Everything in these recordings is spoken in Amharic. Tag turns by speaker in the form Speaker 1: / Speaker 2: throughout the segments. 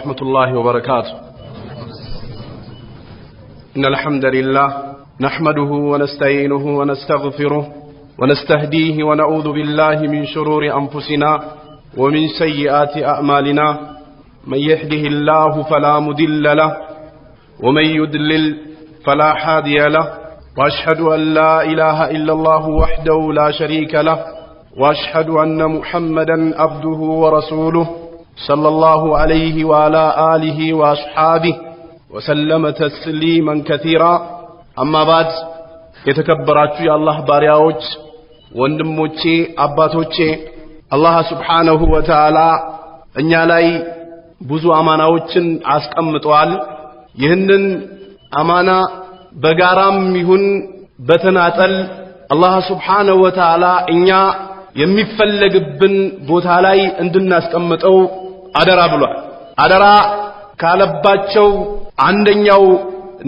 Speaker 1: ورحمة الله وبركاته. إن الحمد لله نحمده ونستعينه ونستغفره ونستهديه ونعوذ بالله من شرور أنفسنا ومن سيئات أعمالنا. من يهده الله فلا مضل له ومن يضلل فلا هادي له. وأشهد أن لا إله إلا الله وحده لا شريك له وأشهد أن محمدا عبده ورسوله صلى الله عليه وعلى آله وأصحابه وسلم تسليما كثيرا. أما بعد يتكبراتي الله بارياوج ወንድሞቼ አባቶቼ አላህ Subhanahu Wa Ta'ala እኛ ላይ ብዙ አማናዎችን አስቀምጧል። ይህንን አማና በጋራም ይሁን በተናጠል አላህ Subhanahu Wa Ta'ala እኛ የሚፈልግብን ቦታ ላይ እንድናስቀምጠው አደራ ብሏል። አደራ ካለባቸው አንደኛው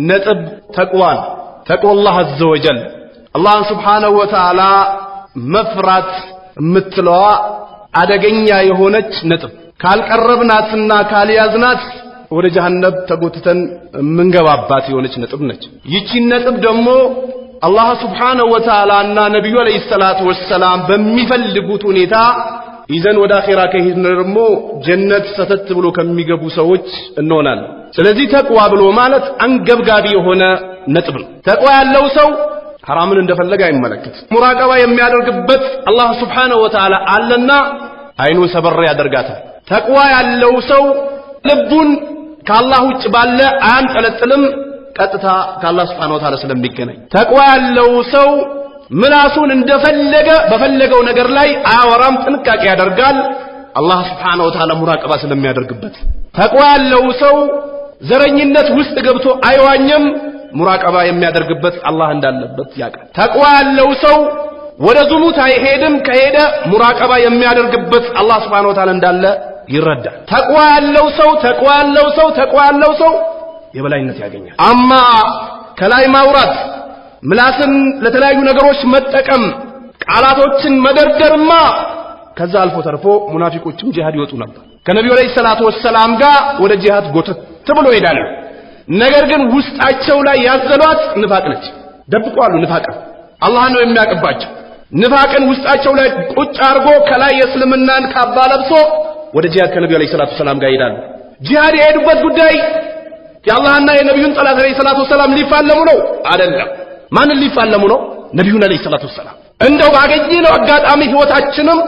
Speaker 1: ነጥብ ተቅዋን ተቅዋላህ አዘ ወጀል አላህ Subhanahu Wa Ta'ala መፍራት የምትለዋ አደገኛ የሆነች ነጥብ ካልቀረብናትና ካልያዝናት ወደ ጀሃነም ተጎትተን ምንገባባት የሆነች ነጥብ ነች። ይቺ ነጥብ ደግሞ አላህ Subhanahu Wa Ta'ala እና ነብዩ አለይሂ ሰላቱ ወሰላም በሚፈልጉት ሁኔታ ይዘን ወደ አኺራ ከሄድን ደግሞ ጀነት ሰተት ብሎ ከሚገቡ ሰዎች እንሆናለን። ስለዚህ ተቅዋ ብሎ ማለት አንገብጋቢ የሆነ ነጥብ ነው። ተቅዋ ያለው ሰው ሐራምን እንደፈለገ አይመለከት። ሙራቀባ የሚያደርግበት አላህ Subhanahu Wa Ta'ala አለና አይኑ ሰበር ያደርጋታል። ተቅዋ ያለው ሰው ልቡን ከአላህ ውጭ ባለ አያንጠለጥልም፣ ቀጥታ ከአላህ Subhanahu Wa Ta'ala ስለሚገናኝ። ተቅዋ ያለው ሰው ምላሱን እንደፈለገ በፈለገው ነገር ላይ አያወራም፣ ጥንቃቄ ያደርጋል፣ አላህ Subhanahu Wa Ta'ala ሙራቀባ ስለሚያደርግበት። ተቅዋ ያለው ሰው ዘረኝነት ውስጥ ገብቶ አይዋኝም፣ ሙራቀባ የሚያደርግበት አላህ እንዳለበት ያውቃል። ተቅዋ ያለው ሰው ወደ ዝሙት አይሄድም፣ ከሄደ ሙራቀባ የሚያደርግበት አላህ Subhanahu Wa Ta'ala እንዳለ ይረዳል። ተቅዋ ያለው ሰው የበላይነት ያገኛል። አማ ከላይ ማውራት፣ ምላስን ለተለያዩ ነገሮች መጠቀም፣ ቃላቶችን መደርደርማ ከዛ አልፎ ተርፎ ሙናፊቆችም ጂሃድ ይወጡ ነበር። ከነብዩ አለይሂ ሰላቱ ወሰላም ጋር ወደ ጂሃድ ጎተት ብሎ ይሄዳሉ። ነገር ግን ውስጣቸው ላይ ያዘሏት ንፋቅ ነች። ደብቀዋል። ንፋቅን አላህ ነው የሚያቀባቸው። ንፋቅን ውስጣቸው ላይ ቁጭ አርጎ ከላይ የእስልምናን ካባ ለብሶ ወደ ጂሃድ ከነብዩ አለይሂ ሰላቱ ወሰላም ጋር ይሄዳሉ። ጂሃድ የሄዱበት ጉዳይ የአላህና የነብዩን ጠላት አለይሂ ሰላቱ ወሰላም ሊፋለሙ ነው አይደለም። ማንን ሊፋለሙ ነው? ነብዩን አለይሂ ሰላቱ ወሰላም። እንደው ባገኘነው አጋጣሚ ህይወታችንም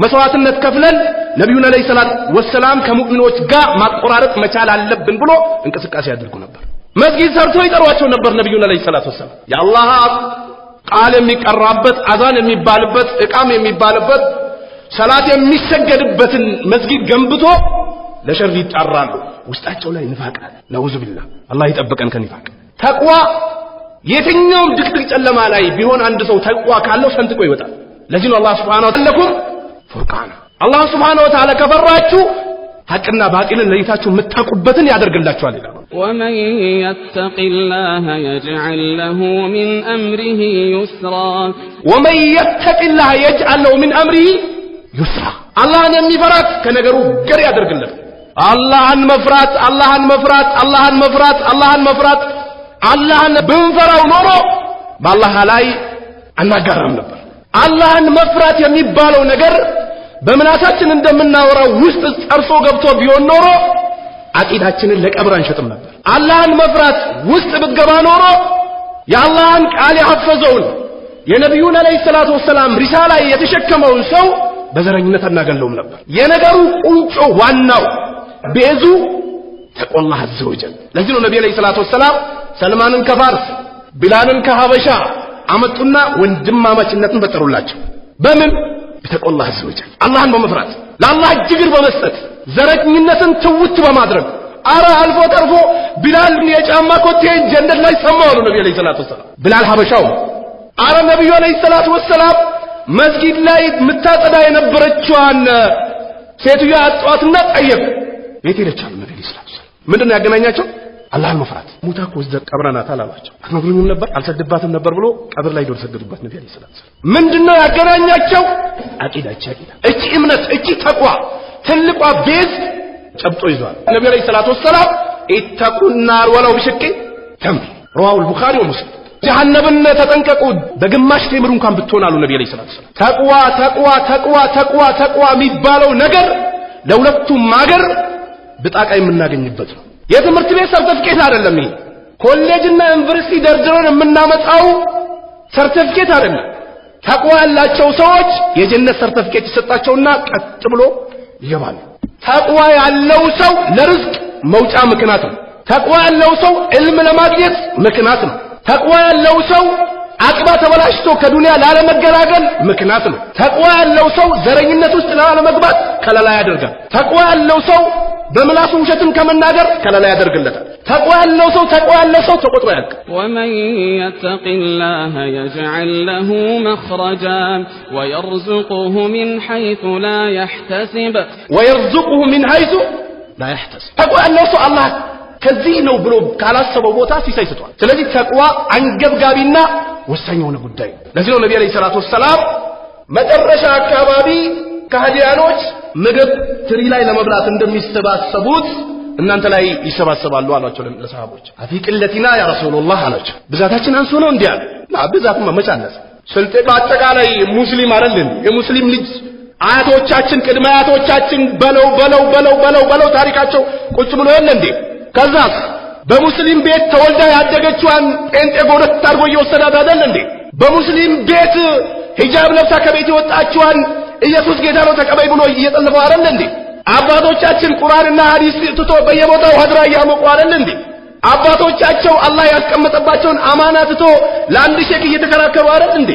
Speaker 1: መስዋዕትነት ከፍለን ነብዩን አለይሂ ሰላቱ ወሰላም ከሙእሚኖች ጋር ማቆራረጥ መቻል አለብን ብሎ እንቅስቃሴ ያደርጉ ነበር። መስጊድ ሰርቶ ይጠሯቸው ነበር ነብዩን አለይሂ ሰላቱ ወሰላም። የአላህ ቃል የሚቀራበት፣ አዛን የሚባልበት፣ ኢቃም የሚባልበት፣ ሰላት የሚሰገድበትን መስጊድ ገንብቶ ለሸር ይጣራሉ። ውስጣቸው ላይ ንፋቅ አለ። ነውዙ ቢላህ አላህ ይጠብቀን ከንፋቅ። ተቅዋ የትኛውም ድቅድቅ ጨለማ ላይ ቢሆን አንድ ሰው ተቅዋ ካለው ሰንጥቆ ይወጣል። ለዚህ ነው አላህ Subhanahu Wa Ta'ala ፉርቃን አላህ Subhanahu Wa Ta'ala ከፈራችሁ ሐቅና ባጢልን ለይታችሁ የምታውቁበትን ያደርግላችኋል ይላል።
Speaker 2: ومن يتق الله يجعل له من أمره يسرا
Speaker 1: ومن يتق الله يجعل له من أمره يسرا አላህን የሚፈራት ከነገሩ ገር ያደርግለት። አላህን መፍራት አላህን ብንፈራው ኖሮ በአላህ ላይ አናጋራም ነበር። አላህን መፍራት የሚባለው ነገር በመናታችን እንደምናወራው ውስጥ ጸርሶ ገብቶ ቢሆን ኖሮ አቂዳችንን ለቀብር አንሸጥም ነበር። አላህን መፍራት ውስጥ ብትገባ ኖሮ የአላህን ቃል ያፈዘውን የነብዩን አለይሂ ሰላቱ ወሰላም ሪሳላ የተሸከመውን ሰው በዘረኝነት አናገለውም ነበር። የነገሩ ቁንጮ ዋናው ቤዙ ተቆላህ አዘ ወጀል። ለዚህ ነው ነብዩ አለይሂ ሰላቱ ወሰላም ሰልማንን ከፋርስ ቢላልን ከሐበሻ አመጡና ወንድማማችነትን ፈጠሩላቸው። በምን? በተቆላህ አዘ ወጀል፣ አላህን በመፍራት ለአላህ እጅግር በመስጠት ዘረኝነትን ትውት በማድረግ አረ አልፎ ተርፎ ቢላል የጫማ ኮቴን ጀነት ላይ ሰማው ነብዩ አለይሂ ሰላቱ ወሰላም። ቢላል ሐበሻው አረ ነብዩ አለይሂ ሰላቱ ወሰላም መስጊድ ላይ ምታጠዳ የነበረችዋን ሴትዮ አጧትና ጠየቁ። የት ሄደች አሉ ነብዩ ሰለላሁ ዐለይሂ ወሰለም። ምንድነው ያገናኛቸው? አላህን መፍራት። ሙታ እኮ እዛ ቀብረናታል አሏቸው። አትነግሩኝም ነበር አልሰድባትም ነበር ብሎ ቀብር ላይ ዶር ሰደዱባት ነብዩ ሰለላሁ ዐለይሂ ወሰለም። ምንድነው ያገናኛቸው? አቂዳ። እቺ እምነት፣ እቺ ተቅዋ ትልቋ ቤዝ ጨብጦ ይዟል። ነብዩ አለይሂ ሰላቱ ወሰለም ኢተቁና ወለው ቢሽቂ ተምር رواه البخاري ومسلم ጀሃነምን ተጠንቀቁ በግማሽ ቴምር እንኳን ብትሆናሉ ነብዩ አለይሂ ሰላቱ ወሰለም ተቅዋ የሚባለው ነገር ለሁለቱም ሀገር በጣቃ የምናገኝበት ነው። የትምህርት ቤት ሰርተፍኬት አይደለም። ይሄ ኮሌጅና ዩኒቨርሲቲ ደርድረን የምናመጣው ሰርተፍኬት አይደለም። ተቅዋ ያላቸው ሰዎች የጀነት ሰርተፍኬት ይሰጣቸውና ቀጥ ብሎ ይገባሉ። ተቅዋ ያለው ሰው ለርዝቅ መውጫ ምክንያት ነው። ተቅዋ ያለው ሰው ዕልም ለማግኘት ምክንያት ነው። ተቅዋ ያለው ሰው አቅባ ተበላሽቶ ከዱንያ ላለመገላገል ምክንያት ነው። ተቅዋ ያለው ሰው ዘረኝነት ውስጥ ላለመግባት ከለላ ያደርጋል። ተቅዋ ያለው ሰው በምላሱ ውሸትን ከመናገር ከለላ ያደርግለታል። ተቅዋ ያለው ሰው ተቆጥሮ ያልቃል።
Speaker 2: ومن يتق الله يجعل له مخرجا ويرزقه من حيث لا يحتسب ተቅዋ ያለው ሰው አላህ ከዚህ ነው ብሎ ካላሰበው ቦታ ሲሳይቷል። ስለዚህ ተቅዋ አንገብጋቢና ወሳኝ የሆነ ጉዳይ ነው። ለዚህ ነው ነብዩ አለይሂ ሰላቱ ወሰለም መጨረሻ አካባቢ ከሃዲያኖች ምግብ ትሪ ላይ ለመብላት እንደሚሰባሰቡት እናንተ ላይ ይሰባሰባሉ አሏቸው ለሰሃቦች። አፊቅለቲና ያ ረሱላህ አላቸው። ብዛታችን አንሶ ነው እንዴ አለ። ብዛቱማ መቻነስ ስልጤ በአጠቃላይ ሙስሊም አይደለም። የሙስሊም ልጅ አያቶቻችን ቅድመ አያቶቻችን በለው ታሪካቸው ቁጭ ብሎ የለ እንዴ? ከዛስ በሙስሊም ቤት ተወልዳ ያደገችዋን ጴንጤ ጎረስ ታርጎ እየወሰዳት አይደል እንዴ? በሙስሊም ቤት ሂጃብ ለብሳ ከቤት የወጣችዋን ኢየሱስ ጌታ ነው ተቀበይ ብሎ እየጠለፈው አይደል እንዴ? አባቶቻችን ቁርአንና ሐዲስ ትቶ በየቦታው ሀድራ እያመቁ አይደል እንዴ? አባቶቻቸው አላህ ያስቀመጠባቸውን አማና ትቶ ለአንድ ሼክ እየተከራከሩ አይደል እንዴ?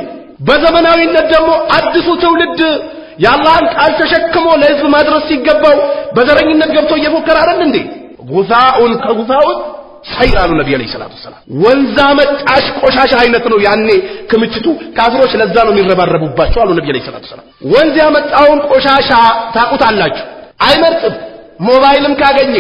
Speaker 2: በዘመናዊነት ደግሞ አዲሱ ትውልድ የአላህን ቃል ተሸክሞ ለህዝብ ማድረስ ሲገባው በዘረኝነት ገብቶ እየፎከረ አይደል እንዴ? ጉዛኡን ከጉዛኡን ሳይራሉ ነብዩ አለይሂ ሰላቱ ወሰለም ወንዛ መጣሽ ቆሻሻ አይነት ነው። ያኔ ክምችቱ ካፍሮች ለዛ ነው የሚረባረቡባቸው አሉ ነብዩ አለይሂ ሰላቱ ወሰለም። ወንዝ ያመጣውን ቆሻሻ ታቁታላችሁ። አይመርጥም። ሞባይልም ካገኘ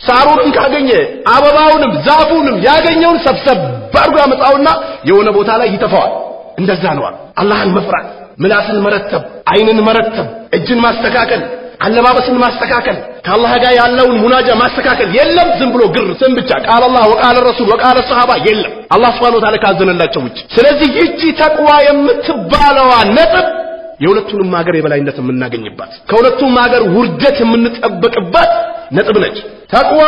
Speaker 2: ሳሩንም ካገኘ አበባውንም ዛፉንም ያገኘውን ሰብሰብ አድርጎ ያመጣውና የሆነ ቦታ ላይ ይተፋዋል። እንደዛ ነው አላህን መፍራት፣ ምላስን መረተብ፣ አይንን መረተብ፣ እጅን ማስተካከል፣ አለባበስን ማስተካከል፣ ከአላህ ጋር ያለውን ሙናጃ ማስተካከል የለም። ዝም ብሎ ግር ስም ብቻ ቃል አላህ ወቃለ ረሱል ወቃለ ሰሃባ የለም አላህ Subhanahu Wa Ta'ala ካዘነላቸው ውጭ። ስለዚህ እቺ ተቅዋ የምትባለዋ ነጥብ የሁለቱንም ሀገር የበላይነት የምናገኝባት ከሁለቱም ሀገር ውርደት የምንጠበቅባት ነጥብ ነች። ተቅዋ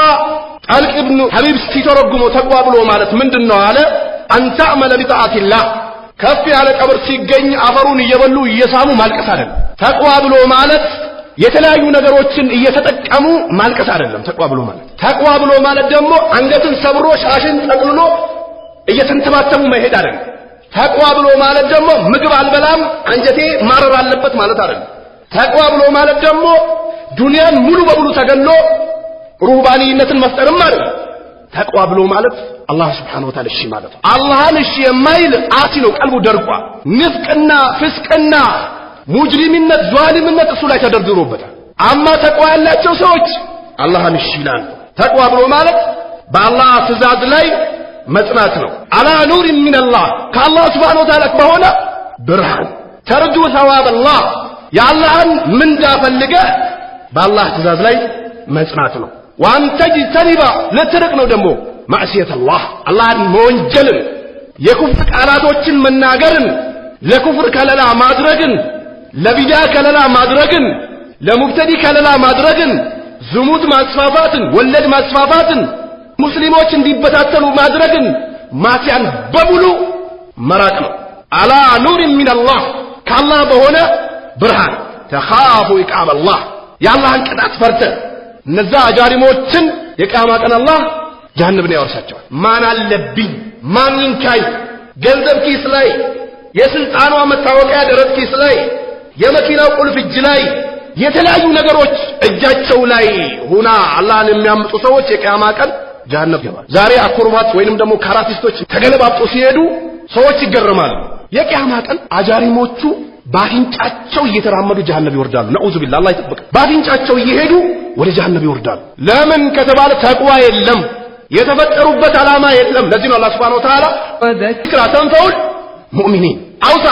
Speaker 2: ጣልቅ ኢብኑ ሐቢብ ሲተረጉመው ተቅዋ ብሎ ማለት ምንድነው አለ? አንተ አመለ ቢጣአቲላህ ከፍ ያለ ቀብር ሲገኝ አፈሩን እየበሉ እየሳሙ ማልቀስ አይደለም። ተቅዋ ብሎ ማለት የተለያዩ ነገሮችን እየተጠቀሙ ማልቀስ አይደለም። ተቅዋ ብሎ ማለት ደግሞ አንገትን ሰብሮ ሻሽን ጠቅልሎ እየተንተባተቡ መሄድ አይደለም። ተቅዋ ብሎ ማለት ደግሞ ምግብ አልበላም አንጀቴ ማረር አለበት ማለት አይደለም። ተቅዋ ብሎ ማለት ደግሞ ዱንያን ሙሉ በሙሉ ተገሎ ሩህባንነትን መፍጠርም አይደለም። ተቅዋ ብሎ ማለት አላህ Subhanahu Wa Ta'ala እሺ ማለት ነው። አላህን እሺ የማይል አሲ ነው፣ ቀልቡ ደርቋል። ንፍቅና ፍስቅና ሙጅሪምነት ዟሊምነት እሱ ላይ ተደርድሮበታል። አማ ተቅዋ ያላቸው ሰዎች አላህን እሺ ይላሉ። ተቅዋ ብሎ ማለት በአላህ ትእዛዝ ላይ መጽናት ነው። አላ ኑር ሚነላህ ከአላህ Subhanahu Wa Ta'ala በሆነ ብርሃን ተርጁ ሰዋብ አላህ የአላህን ምንዳ ፈልገህ በአላህ ትእዛዝ ላይ መጽናት ነው። ወአንተጅ ተሪባ ለትርቅ ነው ደግሞ ማዕሲየት አላህን መወንጀልን፣ የኩፍር ቃላቶችን መናገርን፣ ለኩፍር ከለላ ማድረግን፣ ለቢዳ ከለላ ማድረግን፣ ለሙብተዲ ከለላ ማድረግን፣ ዝሙት ማስፋፋትን፣ ወለድ ማስፋፋትን፣ ሙስሊሞች እንዲበታተኑ ማድረግን፣ ማሲያን በሙሉ መራቅ ነው። አላ ኑር ሚነላህ ከአላህ በሆነ ብርሃን ተኻፉ ኢቃም አላህ የአላህን ቅጣት ፈርተህ እነዛ አጃሪሞችን የቂያማ ቀን አላህ ጀሃነምን ያወርሳቸዋል። ማን አለብኝ ማን ይንካኝ፣ ገንዘብ ኪስ ላይ፣ የስልጣኗ መታወቂያ ደረት ኪስ ላይ፣ የመኪናው ቁልፍ እጅ ላይ፣ የተለያዩ ነገሮች እጃቸው ላይ ሆና አላህን የሚያምጡ ሰዎች የቂያማ ቀን ጀሃነም ይገባል። ዛሬ አኮርማት ወይንም ደግሞ ካራቲስቶች ተገለባብጦ ሲሄዱ ሰዎች ይገረማሉ። የቂያማ ቀን አጃሪሞቹ ባፍንጫቸው እየተራመዱ ጀሃነም ይወርዳሉ። ነዑዙ ቢላህ አላህ ይጠብቅ። ባፍንጫቸው እየሄዱ ወደ ጀሃነም ይወርዳሉ። ለምን ከተባለ ተቅዋ የለም፣ የተፈጠሩበት ዓላማ የለም። ለዚህ ነው አላህ Subhanahu Wa Ta'ala ወذክራ ተንፈውል ሙእሚኒን አውሳ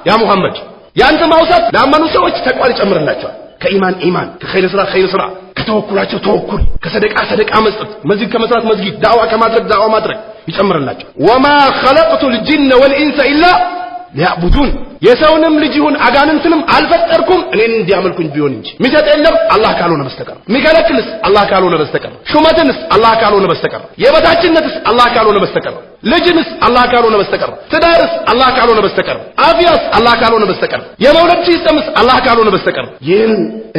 Speaker 2: ያ ሙሐመድ ያንተ ማውሳት ለአመኑ ሰዎች ተቅዋን ይጨምርላቸዋል። ከኢማን ኢማን፣ ከኸይር ስራ ኸይር ስራ፣ ከተወኩላቸው ተወኩል ከሰደቃ መስጠት መስጊድ ከመስራት መስጊድ ዳዋ ከማድረግ ዳዋ ማድረግ ይጨምርላቸው ወማ خلقت الجن والانس الا ሊያቡዱን የሰውንም ልጅ ይሁን አጋንንትንም አልፈጠርኩም እኔን እንዲያመልኩኝ ቢሆን እንጂ ሚሰጥ የለም አላህ ካልሆነ በስተቀር ሚከለክልስ አላህ ካልሆነ በስተቀር ሹመትንስ አላህ ካልሆነ በስተቀር የበታችነትስ አላህ ካልሆነ በስተቀር ልጅንስ አላህ ካልሆነ በስተቀር ትዳርስ አላህ ካልሆነ በስተቀር አፍያስ አላህ ካልሆነ በስተቀር የመውለድ ሲስተምስ አላህ ካልሆነ በስተቀር ይህን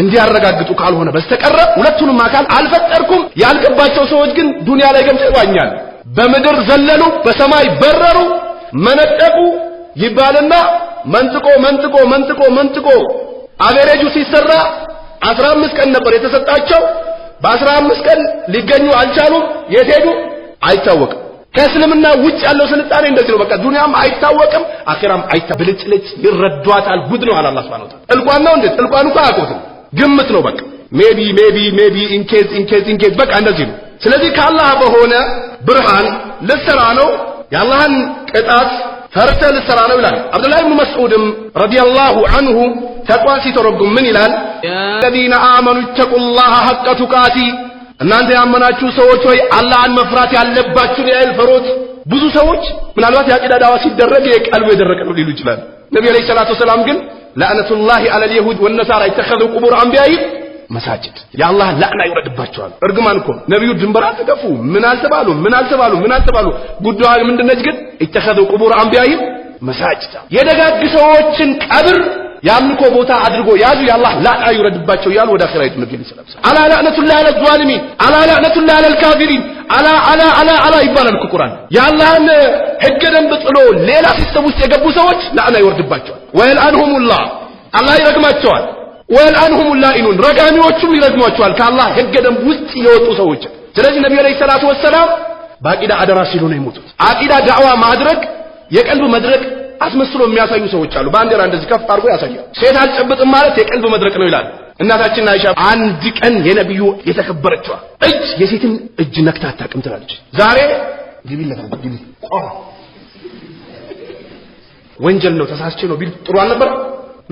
Speaker 2: እንዲያረጋግጡ ካልሆነ በስተቀር ሁለቱንም አካል አልፈጠርኩም ያልገባቸው ሰዎች ግን ዱንያ ላይ ገብተው ይዋኛል በምድር ዘለሉ በሰማይ በረሩ መነጠቁ ይባልና መንጥቆ አቨሬጁ ሲሰራ 15 ቀን ነበር የተሰጣቸው በ15 ቀን ሊገኙ አልቻሉም የሄዱ አይታወቅም ከእስልምና ውጭ ያለው ስልጣኔ እንደዚህ ነው በቃ ዱንያም አይታወቅም አኺራም አይታብልጭልጭ ይረዷታል ጉድ ነው አላህ Subhanahu Wa Ta'ala ጥልቋን ነው እንዴ ጥልቋን እንኳን አቆትም ግምት ነው በቃ ሜቢ ኢን ኬዝ በቃ እንደዚህ ነው ስለዚህ ከአላህ በሆነ ብርሃን ለሰራ ነው የአላህን ቅጣት ፈርተል ሰራ ነው ይላል አብዱላህ ኢብኑ መስዑድም ረዲየላሁ ዐንሁ ተቋን ሲተረጉም ምን ይላል الذين آمنوا اتقوا الله حق تقاته እናንተ ያመናችሁ ሰዎች ሆይ አላህን መፍራት ያለባችሁ ያህል ፈሩት ብዙ ሰዎች ምናልባት ያቂዳ ዳዋ ሲደረግ የቀልብ የደረቀ ነው ሊሉ ይችላል ነብዩ አለይሂ ሰላቱ ሰላም ግን ለعنቱላሂ ዐለ اليهود والنصارى اتخذوا قبور انبيائهم مساجد يا الله لعنه ይወርድባቸዋል እርግማን እኮ ነብዩ ድንበር አልተገፉ ምን አልተባሉ ጉዳዩ ምንድነው ግን اتخذوا قبور انبيائهم مساجد የደጋግ ሰዎችን ቀብር ያምልኮ ቦታ አድርጎ ያዙ ያላህ ላዕና ይወርድባቸው ያሉ ወደ አኺራ ይተመገል ይችላል አላ ለዕነቱላህ አለ ዟሊሚን አላ ለዕነቱላህ አለ الكافرين አላ ይባላል ቁርአን ያላህን ህገ ደንብ ጥሎ ሌላ ሲስተም ውስጥ የገቡ ሰዎች ላዕና ይወርድባቸዋል ወይልአንሁሙላህ አላህ ይረግማቸዋል ወይልአንሁሙ ላኢኑን ረጋሚዎቹም ይረግሟቸዋል ከአላህ ህገ ደንብ ውስጥ የወጡ ሰዎች ስለዚህ ነብዩ አለይሂ ሰላቱ ወሰለም ባቂዳ አደራ ሲሉ ነው የሞቱት አቂዳ ዳዕዋ ማድረግ የቀልብ መድረክ አስመስሎ የሚያሳዩ ሰዎች አሉ ባንዲራ እንደዚህ ከፍ አድርጎ ያሳያል ሴት አልጨብጥም ማለት የቀልብ መድረክ ነው ይላል እናታችን አይሻ አንድ ቀን የነብዩ የተከበረችው እጅ የሴትን እጅ ነክታ አታውቅም ትላለች ዛሬ ግቢ ወንጀል ነው ተሳስቼ ነው ቢል ጥሩ አልነበረ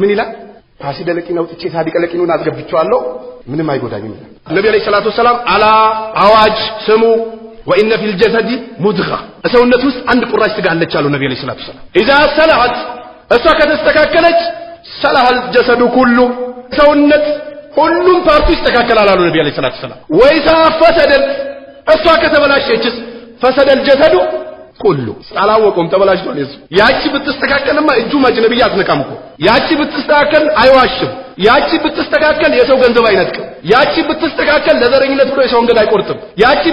Speaker 2: ምን ይላል ፋሲደለቂን አውጥቼ ሳዲቀለቂኑን አስገብቻለሁ ምንም አይጎዳኝም ነብዩ አለይሂ ሰላቱ ሰላም አላ አዋጅ ስሙ وإن في الجسد مضغة ሰውነት ውስጥ አንድ ቁራጭ ስጋ አለች አሉ ነብዩ አለይሂ ሰላቱ ሰላም اذا صلحت እሷ ከተስተካከለች صلح الجسد كله ሰውነት ሁሉም ፓርቱ ይስተካከላል አሉ ነብዩ አለይሂ ሰላቱ ሰላም وإذا فسدت እሷ ከተበላሸችስ فسد الجسد كله አላወቁም ተበላሽቷል ይዙ ያቺ ብትስተካከልማ እጁ ማጅነብይ አትነካም እኮ ያቺ ብትስተካከል አይዋሽም ያቺ ብትስተካከል የሰው ገንዘብ አይነጥቅም ያቺ ብትስተካከል ለዘረኝነት ብሎ የሰው ገንዘብ አይቆርጥም ያቺ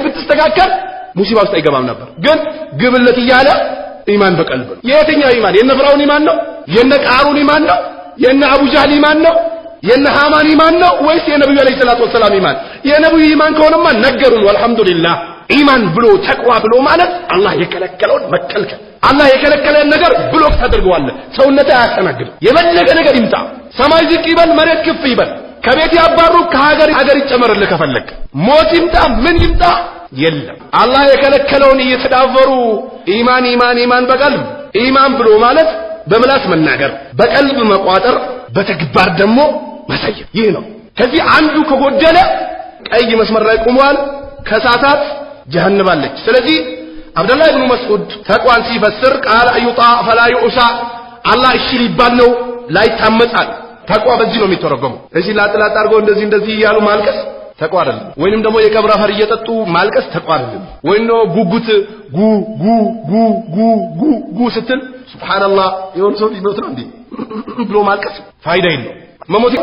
Speaker 2: ብትስተካከል ሙሲባ ውስጥ አይገባም ነበር ግን ግብለት ይያለ ኢማን በቀልብ የትኛው ኢማን የነ ፍራውን ኢማን ነው የነ ቃሩን ኢማን ነው የነ አቡ ጃህል ኢማን ነው የነ ሃማን ኢማን ነው ወይስ የነብዩ አለይሂ ሰላቱ ወሰለም ኢማን የነብዩ ኢማን ከሆነማ ነገሩን ወልሐምዱሊላህ ኢማን ብሎ ተቅዋ ብሎ ማለት አላህ የከለከለውን መከልከል አላህ የከለከለን ነገር ብሎክ ታደርገዋል ሰውነት አያስተናግድ የበለገ ነገር ይምጣ ሰማይ ዝቅ ይበል መሬት ከፍ ይበል ከቤት ያባሩ ከሀገር ይጨመርልህ ከፈለክ ሞት ይምጣ ምን ይምጣ የለም አላህ የከለከለውን እየተዳፈሩ ኢማን በቀልብ ኢማን ብሎ ማለት በምላስ መናገር በቀልብ መቋጠር በተግባር ደግሞ ማሳየት ይህ ነው ከዚህ አንዱ ከጎደለ ቀይ መስመር ላይ ቆሟል ከሳታት جهنم አለች ስለዚህ አብዱላህ ኢብኑ መስዑድ ተቋን ሲፈስር ቃል አይጣ فلا يؤسى አላህ እሺ ሊባል ነው ላይ ታመጣል ተቋ በዚህ ነው የሚተረጎመው እዚህ ላጥላጥ አድርጎ እንደዚህ ይያሉ ማልቀስ ተቋ አይደለም ወይንም ደግሞ የከብራ ፈር እየጠጡ ማልቀስ ተቋ አይደለም ወይንም ነው ጉጉት ጉ ስትል ሱብሃንአላህ የሆነ ሰው ይሞት ነው እንዴ ብሎ ማልቀስ ፋይዳ የለው መሞት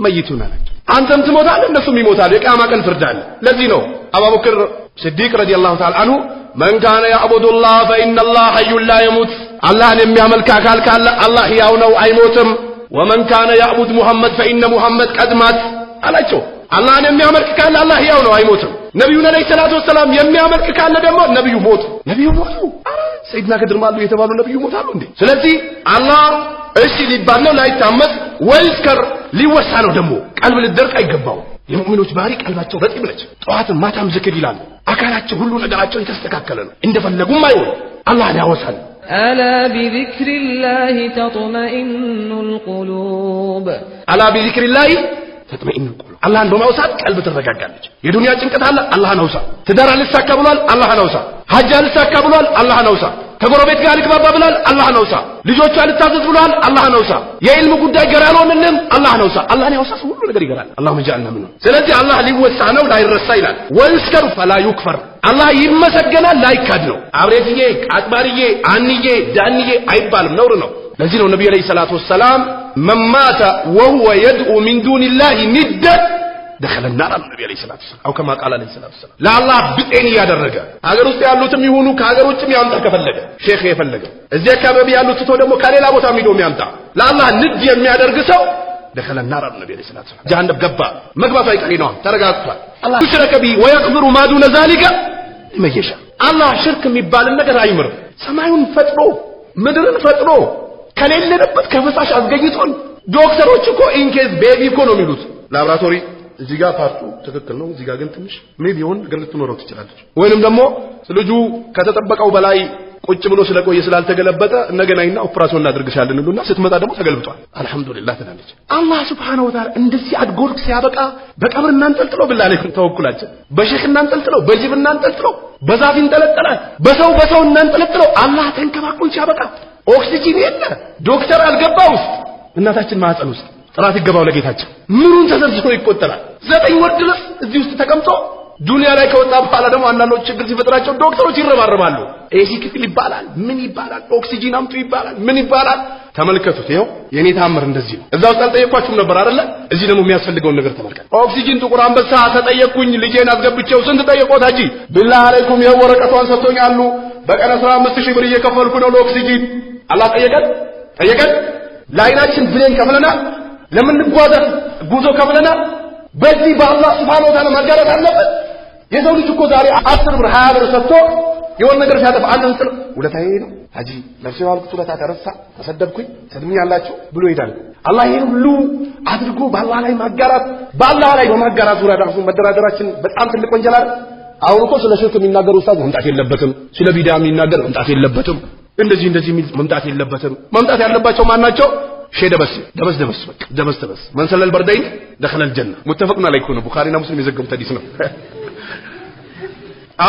Speaker 2: መይቱና ናቸው አንተም ትሞታለህ እነሱም ይሞታሉ የቂያማ ቀን ፍርድ አለ ለዚህ ነው አቡበክር ሲዲቅ ረዲየላሁ ተዓላ አንሁ من كان يعبد الله فإن الله حي لا يموت الله የሚያመልክ አካል ካለ አላህ ያው ነው አይሞትም ومن كان يعبد محمد فإن محمد قد مات አላቸው አላህን የሚያመልክ ካለ አላህ ያው ነው አይሞትም ነብዩን አለይሂ ሰላቱ ወሰለም የሚያመልክ ካለ ደግሞ ነብዩ ሞቱ ሰይድና ከድር ማሉ የተባሉ ነብዩ ሞታሉ እንዴ ስለዚህ አላህ እሺ ሊባል ነው ላይታመስ ወይስከር ሊወሳ ነው ደግሞ ቀልብ ልደርቅ አይገባው የሙእሚኖች ባህሪ ቀልባቸው ረጥብ ነች ጧትም ማታም ዝክር ይላሉ አካላቸው ሁሉ ነገራቸው የተስተካከለ ነው እንደፈለጉም አይሆን አላህ ያወሳል
Speaker 3: ألا بذكر الله تطمئن القلوب
Speaker 2: ألا بذكر الله ተጥመኢን القلوب አላህን በማውሳት ቀልብ ትረጋጋለች የዱንያ ጭንቀት አለ አላህን አውሳ ትዳር አልሳካ ብሏል አላህን አውሳ ሐጅ አልሳካ ብሏል አላህን አውሳ ከጎረቤት ጋር ልግባባ ብሏል አላህን አውሳ ልጆች አልታዘዝ ብሏል አላህን አውሳ የኢልም ጉዳይ ገራሎ ምንም አላህን አውሳ አላህን ያውሳ ሁሉ ነገር ይገራል አላህ መጃአልና ምን ስለዚህ አላህ ሊወሳ ነው ላይረሳ ይላል ወይስከሩ ፈላ ይክፈር አላህ ይመሰገናል ላይካድ ነው አብሬትዬ አጥባርዬ አንዬ ዳንዬ አይባልም ነውር ነው ለዚህ ነው ነብዩ አለይሂ ሰላቱ ወሰለም መማታ وهو يدعو من دون الله ند دخل النار النبي عليه الصلاه والسلام او كما قال عليه الصلاه والسلام لا الله ብጤን ያደረገ ሀገር ውስጥ ያሉትም ይሁኑ ከሀገር ውጭም ያምጣ ከፈለገ ሼክ የፈለገ እዚህ አካባቢ ያሉት ተው ደግሞ ከሌላ ቦታ የሚዶም ያምጣ ለአላህ ንድ የሚያደርግ ሰው دخل النار النبي عليه الصلاه والسلام جهنم ገባ መግባቱ አይቀሬ ነው ተረጋግቷል አላህ ሽረከ ቢ ويغفر ما دون ذلك لمن يشاء አላህ ሽርክ የሚባልን ነገር አይምርም ሰማዩን ፈጥሮ ምድርን ፈጥሮ ከሌለበት ከፈሳሽ አስገኝቶን ዶክተሮች እኮ ኢንኬዝ ቤቢ እኮ ነው የሚሉት ላብራቶሪ እዚህ ጋር ፓርቱ ትክክል ነው እዚህ ጋር ግን ትንሽ ሜቢ ሆን ነገር ልትኖረው ትችላለች ወይንም ደግሞ ልጁ ከተጠበቀው በላይ ቁጭ ብሎ ስለቆየ ስላልተገለበጠ ነገናይና ኦፕራሲዮን እናድርግሻለን እንሉና ስትመጣ ደግሞ ተገልብጧል አልহামዱሊላህ ትላለች አላህ Subhanahu Wa Ta'ala እንደዚህ አድጎልክ ሲያበቃ በቀብር እናንጠልጥለው بالله ተወኩላችን በሼክ እናንጠልጥለው በጅብ እናንጠልጥለው በዛፍ እንጠለጠለ በሰው እናንጠልጥለው አላህ ተንከባክቦ ሲያበቃ ኦክሲጂን የለ ዶክተር አልገባው ውስጥ እናታችን ማህፀን ውስጥ ጥራት ይገባው ለጌታችን ምኑን ተዘርዝሮ ይቆጠራል 9 ወር ድረስ እዚህ ውስጥ ተቀምጦ ዱንያ ላይ ከወጣ በኋላ ደግሞ አንዳንዶች ችግር ሲፈጥራቸው ዶክተሮች ይረባረባሉ ኤሲ ክፍል ይባላል ምን ይባላል ኦክሲጂን አምጡ ይባላል ምን ይባላል ተመልከቱት ይሄው የኔ ታምር እንደዚህ ነው እዛው ጠይቋችሁም ነበር አይደለ እዚህ ደግሞ የሚያስፈልገው ነገር ተመልከቱ ኦክሲጂን ጥቁር አንበሳ ተጠየቁኝ ልጄን አስገብቼው ስንት ጠየቆት አጂ بالله عليكم ይሄው ወረቀቷን ሰጥቶኛሉ በቀን 15000 ብር እየከፈልኩ ነው ለኦክሲጂን አላህ ጠየቀን ላይናችን ብለን ከፍለና ለምን እንጓዘ ጉዞ ከፍለና በዚህ በአላህ Subhanahu Wa Ta'ala ማጋራት አለበት የሰው ልጅ እኮ ዛሬ 10 ብር 20 ብር ሰጥቶ የሆነ ነገር ሲያጠፋ አንተን ጥሩ ወለታዬ ነው አጂ ለፍሴ ዋልኩት ወለታ ተረሳ ተሰደብኩኝ ተድሚያላችሁ ብሎ ይላል አላህ ይሄን ሁሉ አድርጎ በአላህ ላይ ማጋራት በአላህ ላይ በማጋራት ዙሪያ ራሱ መደራደራችን በጣም ትልቅ ወንጀል አይደል አሁን እኮ ስለ ሽርክ የሚናገሩ ኡስታዝ መምጣት የለበትም ስለ ቢዳ የሚናገር መምጣት የለበትም እንደዚህ መምጣት የለበትም መምጣት ያለባቸው ማናቸው ሸደበስ ደበስ من سل البردين دخل الجنه متفقنا عليه ነው ቡኻሪና ሙስሊም የዘገቡት ሐዲስ ነው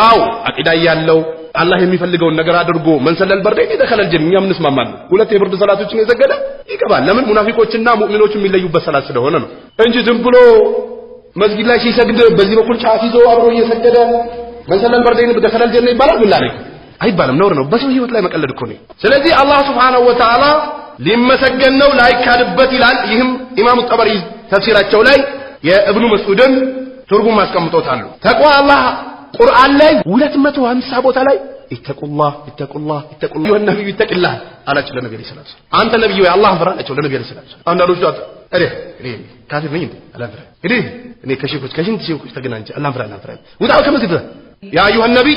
Speaker 2: አው አቂዳ ያለው አላህ የሚፈልገውን ነገር አድርጎ من سل البردين دخل الجنه እኛም እንስማማለን ሁለት የብርድ ሰላቶችን የዘገደ ይገባል ለምን ሙናፊቆችና ሙእሚኖች የሚለዩበት ሰላት ስለሆነ ነው እንጂ ዝም ብሎ መስጊድ ላይ ሲሰግድ በዚህ በኩል ጫፍ ይዞ አብሮ እየሰገደ من سل البردين دخل الجنه ይባላል بالله አይባልም ነውር ነው በሰው ህይወት ላይ መቀለድ እኮ ነው ስለዚህ አላህ Subhanahu Wa Ta'ala ሊመሰገን ነው ላይካድበት ይላል ይህም ኢማሙ ጠበሪ ተፍሲራቸው ላይ የኢብኑ መስዑድን ትርጉም አስቀምጦታል ተቅዋ አላህ ቁርአን ላይ 250 ቦታ ላይ ኢተቁላህ ወነብዩ ይተቅላህ አላችሁ ለነብዩ ሰለላሁ ዐለይሂ ወሰለም አንተ ነብዩ አላህን ፍራ አላችሁ ለነብዩ ሰለላሁ ዐለይሂ ወሰለም አንዳንዶች እኔ ካፊር ነኝ አላህን ፍራ እኔ ከሽንት ተገናኝቼ አላህን ፍራ ወጣው ከመስጊድ ያ አዩሃ ነብይ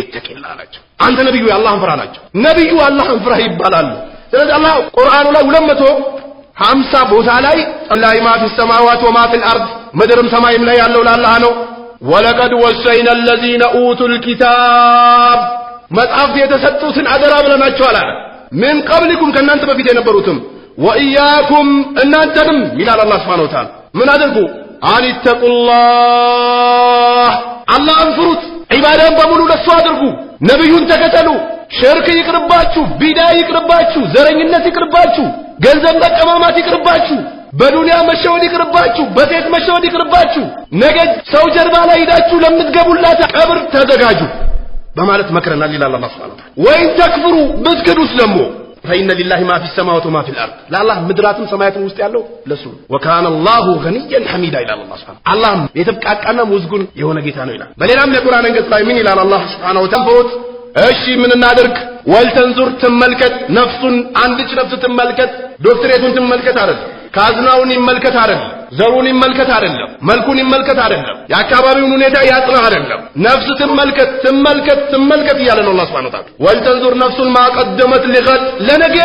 Speaker 2: ኢተቅላህ አላችሁ አንተ ነብዩ አላህን ፍራ አላችሁ ነብዩ አላህን ፍራ ይባላል ስለዚህ አላህ ቁርአኑ ላይ 250 ቦታ ላይ ላይ ማ في السماوات وما في الارض ምድርም ሰማይም ላይ ያለው ለአላህ ነው ወለቀድ ወሰይና الذين اوتوا الكتاب መጽሐፍ የተሰጡትን አደራ ብለናቸዋል ምን ቀብልኩም ከናንተ በፊት የነበሩትም ወኢያኩም እናንተንም ይላል አላህ Subhanahu Wa Ta'ala ምን አድርጉ አንተቁላህ አላህን ፍሩት ዒባዳን በሙሉ ለሱ አድርጉ ነብዩን ተከተሉ ሽርክ ይቅርባችሁ ቢዳ ይቅርባችሁ ዘረኝነት ይቅርባችሁ ገንዘብ መቀማማት ይቅርባችሁ በዱንያ መሸወድ ይቅርባችሁ በሴት መሸወድ ይቅርባችሁ ነገ ሰው ጀርባ ላይ ሄዳችሁ ለምትገቡላት ቀብር ተዘጋጁ በማለት መከረናል ይላል አላህ Subhanahu Wa Ta'ala ወይን ተክፍሩ ብትክዱስ ደግሞ فإن لله ما في السماوات وما في الأرض لا الله مدراتم سماياتم ውስጥ ያለው ለሱ وكان الله غنيا حميدا ይላል አላህ Subhanahu አላህ የተብቃቃና ሙዝጉን የሆነ ጌታ ነው ይላል በሌላም ለቁርአን አንቀጽ ላይ ምን ይላል አላህ Subhanahu Wa Ta'ala እሺ ምን እናድርግ ወልተንዙር ተመልከት ነፍሱን አንድች ነፍስ ተመልከት ዶክተሬቱን ተመልከት አይደል ካዝናውን ይመልከት አይደል ዘሩን ይመልከት አይደለም መልኩን ይመልከት አይደለም የአካባቢውን ሁኔታ ያጥና አይደለም ነፍስ ተመልከት ይላል ነው አላህ Subhanahu Wa Ta'ala ወልተንዙር ነፍሱን ማቀደመት ለገድ ለነገ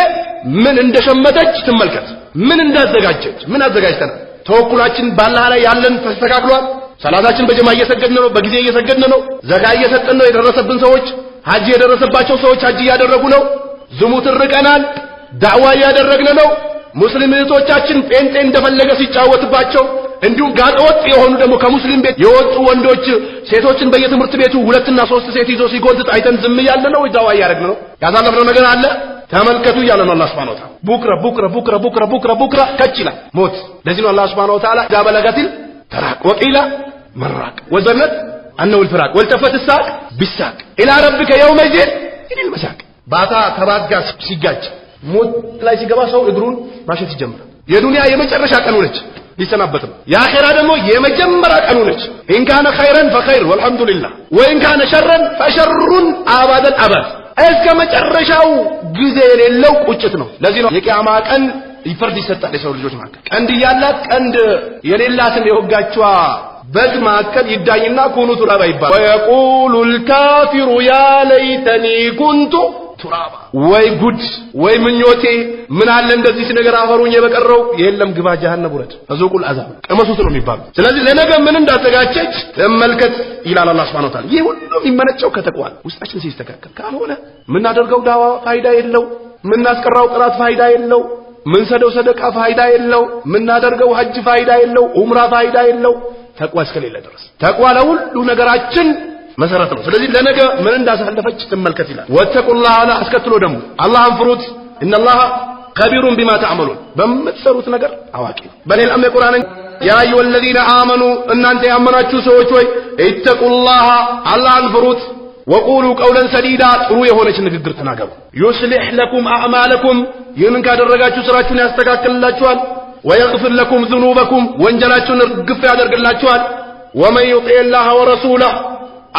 Speaker 2: ምን እንደሸመተች ተመልከት ምን እንዳዘጋጀች ምን አዘጋጅተናል ተወኩላችን ባላህ ላይ ያለን ተስተካክሏል ሰላታችን በጀማ እየሰገድን ነው በጊዜ እየሰገድን ነው ዘካ እየሰጠን ነው የደረሰብን ሰዎች ሐጅ የደረሰባቸው ሰዎች ሐጅ ያደረጉ ነው ዝሙት ርቀናል ዳዕዋ ያደረግን ነው ሙስሊም እህቶቻችን ጴንጤ እንደፈለገ ሲጫወትባቸው እንዲሁም ጋጠወጥ የሆኑ ደግሞ ከሙስሊም ቤት የወጡ ወንዶች ሴቶችን በየትምህርት ቤቱ 2 እና 3 ሴት ይዞ ሲጎትት አይተን ዝም ያለ ነው ወይ ዳዋ ያደረግን ነው? ያሳለፍነው ነገር አለ? ተመልከቱ እያለ ነው አላህ Subhanahu Wa Ta'ala። ቡክራ ከችላ ሞት። ለዚህ ነው አላህ Subhanahu Wa Ta'ala ዳበለጋቲል ተራቅ ወቂላ መራቅ ወዘነት أنه الفراق والتفت الساق بالساق إلى ربك يومئذ إلى المساق باتا تباقى سيجاج موت لا يسيقبا سو إدرون ماشي تجمع يا دنيا يمجرش أكنونج يسنابتم يا آخر آدمو يمجمر أكنونج إن كان خيرا فخير والحمد لله وإن كان شرا فشر أبدا الأبد إذا مجرشاو جزير اللو وجتنو لازم يكياما كان يفرد يسطع لسو ልጆች ማከል ቀንድ ያላት ቀንድ የሌላትን የወጋችዋ በግ ማከል ይዳኝና ኩኑ ቱራባ ይባላል። ወየቁሉ الكافر يا ليتني كنت ቱራባ ወይ ጉድ ወይ ምኞቴ ምን አለ እንደዚህ ነገር አፈሩኝ የበቀረው የለም ግባ ጀሃነም ወረድ አዙቁል አዛብ ቀመሱት ነው የሚባለው። ስለዚህ ለነገ ምን እንዳዘጋጀች ተመልከት ይላል አላህ Subhanahu Wa Ta'ala። ይህ ሁሉ የሚመነጨው ከተቋል ውስጣችን ሲስተካከል ካልሆነ ምን አደርገው ዳዋ ፋይዳ የለው፣ ምን አስቀራው ቅራት ፋይዳ የለው፣ ምን ሰደው ሰደቃ ፋይዳ የለው፣ ምን አደርገው ሐጅ ፋይዳ የለው፣ ዑምራ ፋይዳ የለው። ተቅዋ እስከሌለ ድረስ ተቅዋ ለሁሉ ነገራችን መሰረት ነው። ስለዚህ ለነገ ምን እንዳሳለፈች ተመልከት ይላል። ወተቁላህ አላ አስከትሎ ደግሞ አላህን ፍሩት ኢነላህ ከቢሩን ቢማ ተዕመሉን በምትሰሩት ነገር አዋቂ ነው። በሌላም የቁርአን ያ አዩሀለዚነ አመኑ እናንተ ያመናችሁ ሰዎች ሆይ ኢተቁላህ አላህን ፍሩት ወቁሉ ቀውለን ሰዲዳ ጥሩ የሆነች ንግግር ተናገሩ። ዩስሊህ ለኩም አዕማለኩም ይህንን ካደረጋችሁ ስራችሁን ያስተካክልላችኋል። ويغفر لكم ذنوبكم ወንጀላችሁን እርግፍ ያደርግላችኋል። ومن يطع الله ورسوله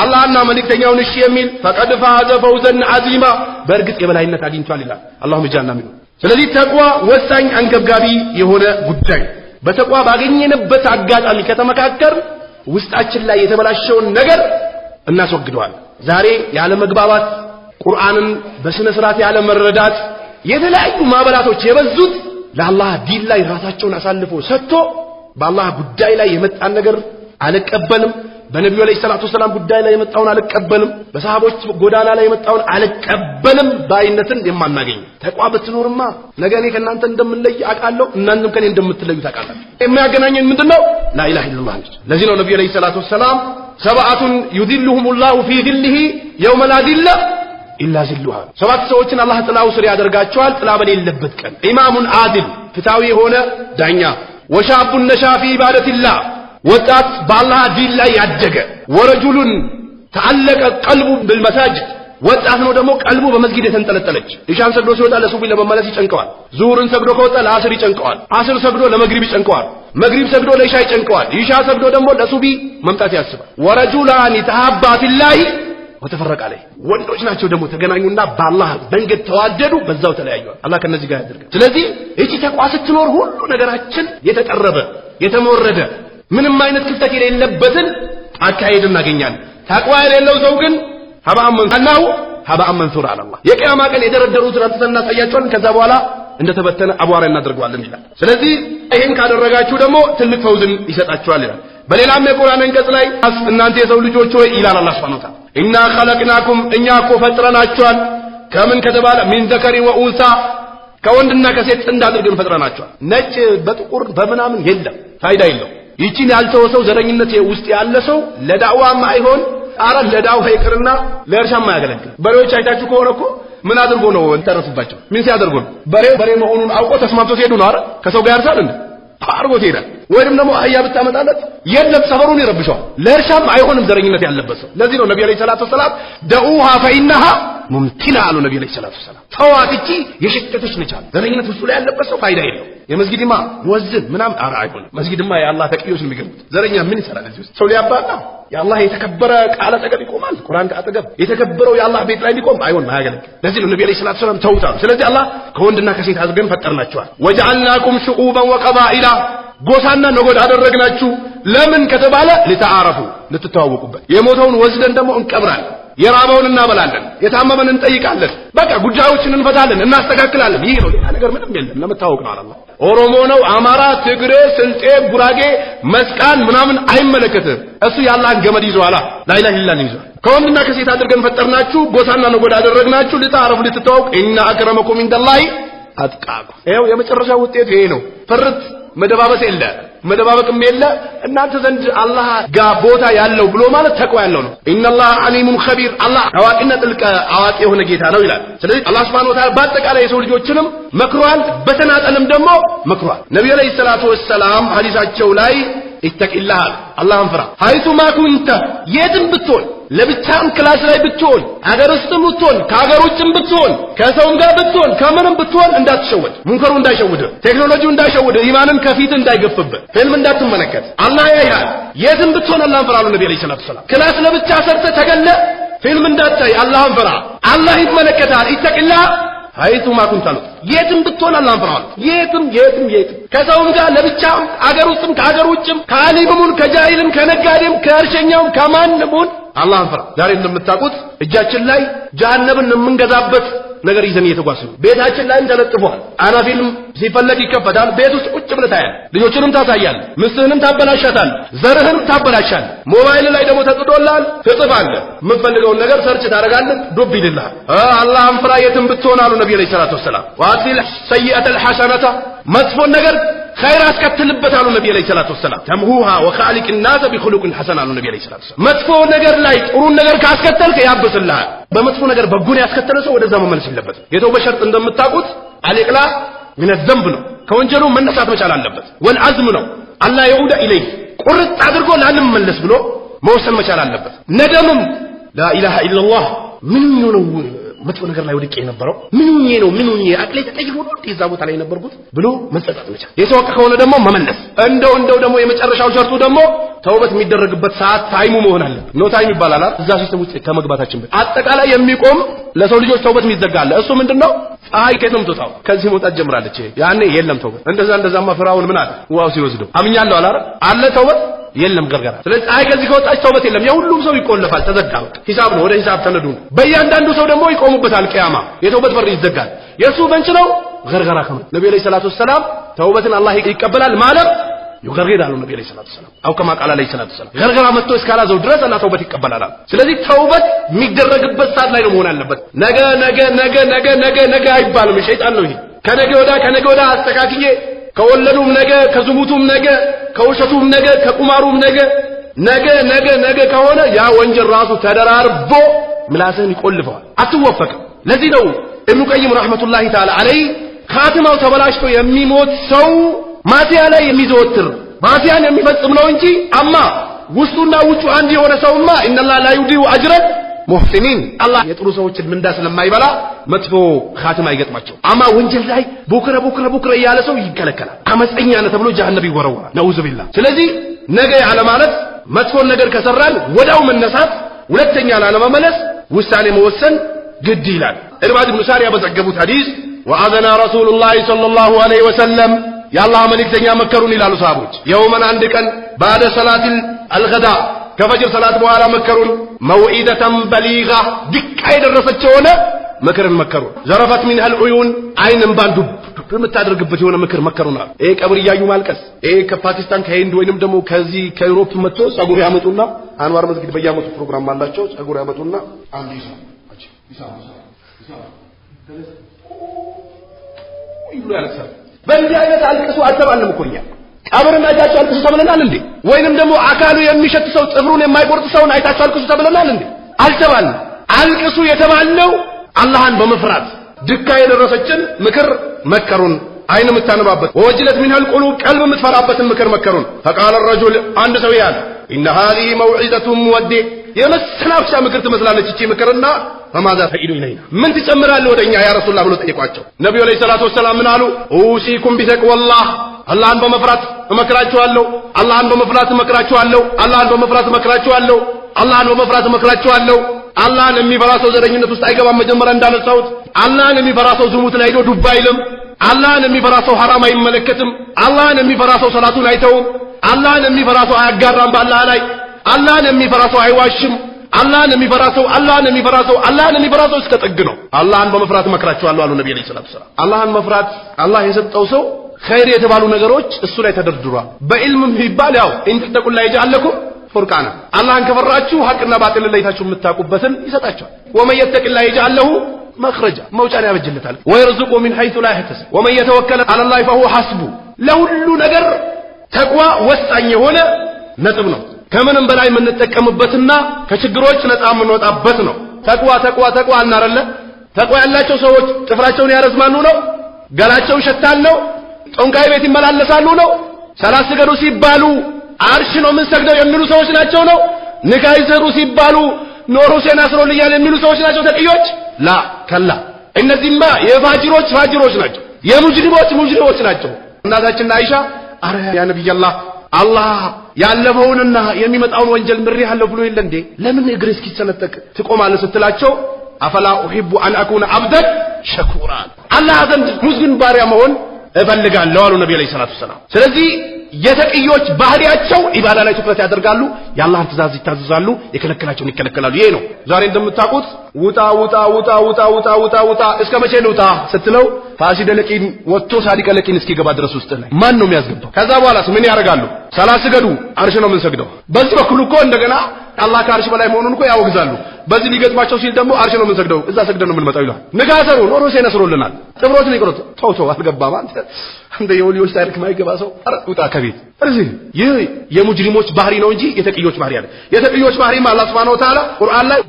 Speaker 2: አላህና መልእክተኛውን እሺ የሚል فقد فاز فوزا عظيما በእርግጥ የበላይነት አግኝቷል ይላል። اللهم اجعلنا منه። ስለዚህ ተቅዋ ወሳኝ አንገብጋቢ የሆነ ጉዳይ በተቅዋ ባገኘንበት አጋጣሚ ከተመካከር ውስጣችን ላይ የተበላሸውን ነገር እናስወግደዋለን። ዛሬ ያለ መግባባት ቁርአንን በስነ ስርዓት ያለ መረዳት የተለያዩ ማበላቶች የበዙት ለአላህ ዲን ላይ ራሳቸውን አሳልፈው ሰጥቶ በአላህ ጉዳይ ላይ የመጣን ነገር አልቀበልም፣ በነብዩ አለይሂ ሰላቱ ሰላም ጉዳይ ላይ የመጣውን አልቀበልም፣ በሰሃቦች ጎዳና ላይ የመጣውን አልቀበልም ባይነትን የማናገኝ ተቅዋ ብትኖርማ ነገ እኔ ከእናንተ እንደምለይ አውቃለሁ፣ እናንተም ከኔ እንደምትለዩ ታውቃላችሁ። የሚያገናኘን ምንድነው? ላ ኢላሃ ኢላላህ። ለዚህ ነው ነብዩ አለይሂ ሰላቱ ሰላም ሰብዓቱን ዩዚልሁሙላሁ ፊ ዚልሂ የውመ ላ ዚለ ኢላ ዚልሉሃ ሰባት ሰዎችን አላህ ጥላው ስር ያደርጋቸዋል ጥላ በሌለበት ቀን። ኢማሙን አድል ፍትሃዊ የሆነ ዳኛ፣ ወሻቡን ነሻ ፊ ኢባደቲላህ ወጣት በአላህ ዲን ላይ ያደገ፣ ወረጁሉን ተዓለቀ ቀልቡ بالمساجد ወጣት ነው ደግሞ ቀልቡ በመስጊድ የተንጠለጠለች። ኢሻን ሰግዶ ሲወጣ ለሱብሂ ለመመለስ ይጨንቀዋል። ዙሁርን ሰግዶ ከወጣ ለአስር ይጨንቀዋል። አስር ሰግዶ ለመግሪብ ይጨንቀዋል። መግሪብ ሰግዶ ለኢሻ ይጨንቀዋል። ኢሻ ሰግዶ ደግሞ ለሱብሂ መምጣት ያስባል። ወረጁላን ተሐባ ፊላሂ ወተፈረቀ አለይ ወንዶች ናቸው ደግሞ ተገናኙና በአላህ መንገድ ተዋደዱ፣ በዛው ተለያዩ። አላህ ከነዚህ ጋር ያድርገን። ስለዚህ እቺ ተቅዋ ስትኖር ሁሉ ነገራችን የተቀረበ የተሞረደ ምንም አይነት ክፍተት የሌለበትን አካሄድ እናገኛለን። ተቅዋ የሌለው ሰው ግን ሀባአን መንሱር አላህ የቂያማ ቀን የደረደሩትን አንተና ታያቸውን ከዛ በኋላ እንደተበተነ አቧራ እናደርገዋለን ይላል። ስለዚህ ይሄን ካደረጋችሁ ደግሞ ትልቅ ፈውዝን ይሰጣችኋል ይላል። በሌላም የቁርአን አንቀጽ ላይ እናንተ የሰው ልጆች ሆይ ይላል አላህ Subhanahu Wa Ta'ala ኢና ኸለቅናኩም እኛ እኮ ፈጥረናችኋል ከምን ከተባለ ሚን ዘከሪ ወኡንሳ ከወንድና ከሴት ጥንድ አድርገን ፈጥረናችኋል። ነጭ በጥቁር በምናምን የለም፣ ፋይዳ የለው። ይቺን ያልተወሰው ዘረኝነት ውስጥ ያለ ሰው ለዳዕዋም አይሆን አራን ለዳዕዋ ይቅርና ለእርሻም አያገለግል። በሬዎች አይታችሁ ከሆነ እኮ ምን አድርጎ ነው እንተረፍባቸው? ምን ሲያደርጉ ነው? በሬ መሆኑን አውቆ ተስማምቶ ሲሄዱ ነው አይደል? ከሰው ጋር ያርሳል እንዴ? አርጎ ይሄዳል። ወይንም ደግሞ አህያ ብታመጣለት የለም ሰፈሩን ይረብሻል። ለእርሻም አይሆንም ዘረኝነት ያለበት ሰው። ለዚህ ነው ነብዩ አለይሂ ሰላቱ ሰላም ደኡሃ ፈኢንሃ ሙምቲና አሉ። ነብዩ አለይሂ ሰላቱ ሰላም ተዋትቺ የሽቀተች ነች። ዘረኝነት ውስጥ ላይ ያለበት ሰው ፋይዳ የለው። የመስጊድማ ወዝን ምናምን አይሆንም። መስጊድማ የአላህ ተቅዮች ነው የሚገቡት። ዘረኛ ምን ይሰራል እዚህ ውስጥ? ሰው ሊያባላ የአላህ የተከበረ ቃል አጠገብ ይቆማል። ቁርአን አጠገብ የተከበረው የአላህ ቤት ላይ ሊቆም አይሆን ማያገለግል። ለዚህ ነው ነብዩ አለይሂ ሰላቱ ሰላም ተውታሉ። ስለዚህ አላህ ከወንድና ከሴት አድርገን ፈጠርናቸዋል። ወጀዐልናኩም ሹዑበን ወቀባኢላ ጎሳና ነገድ አደረግናችሁ። ለምን ከተባለ ለተዓረፉ ልትተዋወቁበት። የሞተውን ወስደን ደግሞ እንቀብራለን፣ የራበውን እናበላለን፣ የታመመን እንጠይቃለን። በቃ ጉዳዮችን እንፈታለን፣ እናስተካክላለን። ይሄ ነው ነገር ምንም የለም። ለመታወቅ ነው አላህ። ኦሮሞ ነው፣ አማራ፣ ትግሬ፣ ስልጤ፣ ጉራጌ፣ መስቃን ምናምን አይመለከትም። እሱ የአላህን ገመድ ይዟል። ላኢላሃ ኢላላህ ይዟል። ከወንድና ከሴት አድርገን ፈጠርናችሁ፣ ጎሳና ነገድ አደረግናችሁ። ለተዓረፉ ልትተዋወቁ። ኢነ አክረመኩም ኢንደላሂ አጥቃቁ ይሄው የመጨረሻው ውጤት ይሄ ነው ፍርጥ መደባበስ የለ መደባበቅም የለ እናንተ ዘንድ አላህ ጋር ቦታ ያለው ብሎ ማለት ተቅዋ ያለው ነው ኢነላህ አሊሙን ኸቢር አላህ አዋቂና ጥልቅ አዋቂ የሆነ ጌታ ነው ይላል ስለዚህ አላህ Subhanahu Wa Ta'ala በአጠቃላይ የሰው ልጆችንም መክሯል በተናጠልም ደግሞ መክሯል ነብዩ አለይሂ ሰላቱ ወሰለም ሐዲሳቸው ላይ ኢተቂላህ አላህን ፍራ ሀይቱማ ኩንተ የትም ብትሆን ለብቻም ክላስ ላይ ብትሆን አገር ውስጥም ብትሆን ከአገር ውጭም ብትሆን ከሰውም ጋር ብትሆን ከምንም ብትሆን እንዳትሸወድ ሙንከሩ እንዳይሸውድ ቴክኖሎጂው እንዳይሸውድ ኢማንን ከፊት እንዳይገፍብህ ፊልም እንዳትመለከት አላህ ያያል የትም ብትሆን አላህን ፍራ ነብዩ አለይሂ ሰላቱ ወሰለም ክላስ ለብቻ ሰርተ ተገለ ፊልም እንዳታይ አላህን ፍራ አላህ ይመለከታል ኢተቂላህ ሀይቱማ ኩንተ የትም ብትሆን አላህን ፍራ የትም ከሰውም ጋር ለብቻም አገር ውስጥም ከአገር ውጭም ከአሊሙም ከጃሂልም ከነጋዴም ከእርሸኛውም ከማንም አላህን ፍራ ዛሬ እንደምታውቁት እጃችን ላይ ጀሃነምን የምንገዛበት ነገር ይዘን እየተጓዝን ቤታችን ላይ ተለጥፏል አና ፊልም ሲፈለግ ይከፈታል ቤት ውስጥ ቁጭ ብለህ ታያለህ ልጆችንም ታሳያለህ ምስትህንም ታበላሻታለህ ዘርህንም ታበላሻለህ ሞባይል ላይ ደግሞ ተጥዶልሃል ትጽፋለህ የምትፈልገውን ነገር ሰርች ታደርጋለህ ዱብ ይልልሃል አላህን ፍራ የትም ብትሆን አሉ ነብዩ አለይሂ ሰላቱ ወሰለም ወአጢል ሰይአተል ሐሰነተ መጥፎን ነገር خير አስከትልበት አሉ ነብዩ አለይሂ ሰላቱ ወሰለም ተምሁሃ ወخالق الناس بخلق حسن አሉ ነብዩ አለይሂ ሰላቱ ወሰለም መጥፎ ነገር ላይ ጥሩ ነገር ካስከተልከ ያብስልሃል በመጥፎ ነገር በጎን ያስከተለ ሰው ወደዛ መመለስ ይለበት የተውበ ሸርጥ እንደምታውቁት አልኢቅላ من الذنب ነው ከወንጀሉ መነሳት መቻል አለበት والعزم ነው አላህ ይውዳ ኢለይ ቁርጥ አድርጎ ላልመለስ ብሎ መወሰን መቻል አለበት ነገምም لا اله الا الله ምን ነው መጥፎ ነገር ላይ ወድቄ የነበረው ምንኝ አቅሌ ተቀይሮ ነው እዛ ቦታ ላይ ነበርኩት ብሎ መጸጸት መቻል የተወቀ ከሆነ ደግሞ መመለስ እንደው ደግሞ የመጨረሻው ሸርጡ ደግሞ ተውበት የሚደረግበት ሰዓት ታይሙ መሆን አለበት ኖ ታይም ይባላል እዛ ሲስተም ውስጥ ከመግባታችን በፊት አጠቃላይ የሚቆም ለሰው ልጆች ተውበት የሚዘጋለ እሱ ምንድነው ፀሐይ ከየትም ትወጣው ከዚህ መውጣት ጀምራለች ያኔ የለም ተውበት እንደዛማ ፍራውን ምን አለ ዋው ሲወስደው አምኛለሁ አለ ተውበት የለም ገርገራ ስለዚህ ፀሐይ ከዚህ ከወጣች ተውበት የለም የሁሉም ሰው ይቆለፋል ተዘጋ ሂሳብ ነው ወደ ሂሳብ ተነዱ በእያንዳንዱ ሰው ደግሞ ይቆሙበታል ቂያማ የተውበት በር ይዘጋል የሱ በንች ነው ገርገራ ከመ ነብዩ አለይሂ ሰላቱ ወሰለም ተውበትን አላህ ይቀበላል ማለት ይገርገዳሉ ነብዩ አለይሂ ሰላቱ ወሰለም አው ከማ ቃል አለይሂ ሰላቱ ወሰለም ገርገራ መጥቶ እስካላዘው ድረስ አላህ ተውበት ይቀበላል ስለዚህ ተውበት የሚደረግበት ሰዓት ላይ ነው መሆን አለበት ነገ አይባልም ሸይጣን ነው ይሄ ከነገ ወዳ አስተካክዬ ከወለዱም ነገ ከዝሙቱም ነገ ከውሸቱም ነገ ከቁማሩም ነገ ከሆነ ያ ወንጀል ራሱ ተደራርቦ ምላስን ይቆልፈዋል አትወፈቅ ለዚህ ነው ኢብኑ ቀይም ረህመቱላሂ ተዓላ አለይ ካትማው ተበላሽቶ የሚሞት ሰው ማቲያ ላይ የሚዘወትር ማቲያን የሚፈጽም ነው እንጂ አማ ውስጡና ውጩ አንድ የሆነ ሰውማ ኢነላህ ላ ዩዲኡ አጅረ ሙህሲኒን አላህ የጥሩ ሰዎችን ምንዳ ስለማይበላ መጥፎ ኻቲማ አይገጥማቸው አማ ወንጀል ላይ ቡክረ ያለ ሰው ይከለከላል አመፀኛ ነው ተብሎ ጀሃነም ይወረወራል ነውዝ ቢላህ ስለዚህ ነገ ያለ ማለት መጥፎ ነገር ከሰራን ወዳው መነሳት ሁለተኛ ላለመመለስ ውሳኔ መወሰን ግድ ይላል ኢርባድ ኢብኑ ሳሪያ በዘገቡት ሐዲስ ወአዘና ረሱሉላህ ሰለላሁ ዐለይሂ ወሰለም ያላህ መልእክተኛ መከሩን ይላሉ ሰሃቦች የውመን አንድ ቀን ባደ ሰላቲል አልገዳ ከፈጅር ሰላት በኋላ መከሩን መውዒደተን በሊጋ ድቃ የደረሰች ሆነ ምክርን መከሩ ዘረፈት ሚንها العيون አይንም ባንዱ በመታደርግበት የሆነ ምክር መከሩና ይሄ ቀብር ያዩ ማልቀስ ይሄ ከፓኪስታን ከሂንድ ወይንም ደግሞ ከዚህ ከዩሮፕ መጥቶ ጸጉር ያመጡና አንዋር መስጊድ በያመጡ ፕሮግራም አላቸው ጸጉር ያመጡና አንድ ይሳም ይብሉ ያለቅሳል በእንዲህ አይነት አልቅሱ አልተባልንም እኮ እኛ ቀብርን አይታችሁ አልቅሱ ተብለናል እንዴ ወይንም ደግሞ አካሉ የሚሸት ሰው ጥፍሩን የማይቆርጥ ሰውን አይታችሁ አልቅሱ ተብለናል እንዴ አልተባልንም አልቅሱ የተባልነው አላህን በመፍራት ድካ የደረሰችን ምክር መከሩን አይን የምታነባበት ወጅለት منها القلوب ቀልብ የምትፈራበትን ምክር መከሩን فقال الرجل አንድ ሰው ያለ ان هذه موعظه مودع የመሰናብሻ ምክር ትመስላለች እቺ ምክርና فماذا تعيد الينا ምን ትጨምራለህ ወደኛ ያ ረሱላህ ብሎ ጠየቋቸው ነብዩ አለይሂ ሰላቱ ወሰለም ምን አሉ ኡሲኩም ቢተቅወላህ አላህን በመፍራት እመክራችኋለሁ አላህን በመፍራት እመክራችኋለሁ አላህን የሚፈራ ሰው ዘረኝነት ውስጥ አይገባም መጀመሪያ እንዳነሳሁት አላህን የሚፈራ ሰው ዝሙት ላይ ሄዶ ዱባ አይልም አላህን የሚፈራ ሰው ሐራም አይመለከትም አላህን የሚፈራ ሰው ሰላቱን አይተውም አላህን የሚፈራ ሰው አያጋራም በአላህ ላይ አላህን የሚፈራ ሰው አይዋሽም አላህን የሚፈራ ሰው እስከ ጥግ ነው አላህን በመፍራት እመክራችኋለሁ አሉ ነብዩ ሰለላሁ ዐለይሂ ወሰለም አላህን መፍራት አላህ የሰጠው ሰው ኸይር የተባሉ ነገሮች እሱ ላይ ተደርድሯል በኢልምም ይባል ያው እንተቁላ ይጃለኩም ፉርቃና አላህን ከፈራችሁ ሐቅና ባጢል ለይታችሁ የምታቁበትን ይሰጣችኋል ወመን የተቅላ ይጃለሁ مخرجا موجان يبجلتال ويرزقه من حيث لا يحتسب ومن يتوكل على الله فهو حسبه ለሁሉ ነገር ተቅዋ ወሳኝ የሆነ ነጥብ ነው ከምንም በላይ የምንጠቀምበትና ከችግሮች ነፃ የምንወጣበት ነው ተቅዋ አናረለ ተቅዋ ያላቸው ሰዎች ጥፍራቸውን ያረዝማሉ ነው ገላቸው ይሸታል ነው ጦንቃይ ቤት ይመላለሳሉ ነው ሰላት ስገዱ ሲባሉ አርሽ ነው ምን ሰግደው የሚሉ ሰዎች ናቸው ነው ንጋይ ዘሩ ሲባሉ ኖር ሁሴን አስሮልኛል የሚሉ ሰዎች ናቸው ተቅዮች ላ ከላ እነዚህማ የፋጅሮች ናቸው የሙጅሪሞች ናቸው እናታችን አይሻ አረ ያ ነብይላህ አላህ ያለፈውንና የሚመጣውን ወንጀል ምሪሃለሁ ብሎ ይለ እንዴ ለምን እግር እስኪሰነጠቅ ትቆማለህ ስትላቸው አፈላ ኡሂቡ አን አኩነ አብደን ሸኩራ አላህ ዘንድ ሙስሊም ባሪያ መሆን እፈልጋለሁ አሉ ነብዩ ሰለላሁ ዐለይሂ ወሰለም ስለዚህ የተቅዮች ባህሪያቸው ኢባዳ ላይ ትኩረት ያደርጋሉ የአላህን ትእዛዝ ይታዘዛሉ የከለከላቸውን ይከለከላሉ ይሄ ነው ዛሬ እንደምታውቁት ውጣ እስከ መቼ ነው ውጣ ስትለው ፋሲደለቂን ወጥቶ ሳዲቀለቂን እስኪገባ ድረስ ውስጥ ላይ ማን ነው የሚያስገባው ከዛ በኋላስ ምን ያደርጋሉ ሰላት ስገዱ አርሽ ነው ምን ሰግደው በዚህ በኩል እኮ እንደገና አላህ ከአርሽ በላይ መሆኑን እኮ ያወግዛሉ በዚህ ሊገጥማቸው ሲል ደግሞ አርሽ ነው ምን ሰግደው እዛ ሰግደን ነው ምን መጣው ይላል ንጋሰሩ ኖር ሁሴን አስሮልናል ጥብሮትን ይቆርጡ ተው አልገባም አንተ የወሊዮች ታሪክ ማይገባ ሰው ውጣ ከቤት እዚህ ይህ የሙጅሪሞች ባህሪ ነው እንጂ የተቅዮች ባህሪ አይደለም የተቅዮች ባህሪ አላህ Subhanahu Wa Ta'ala ቁርአን ላይ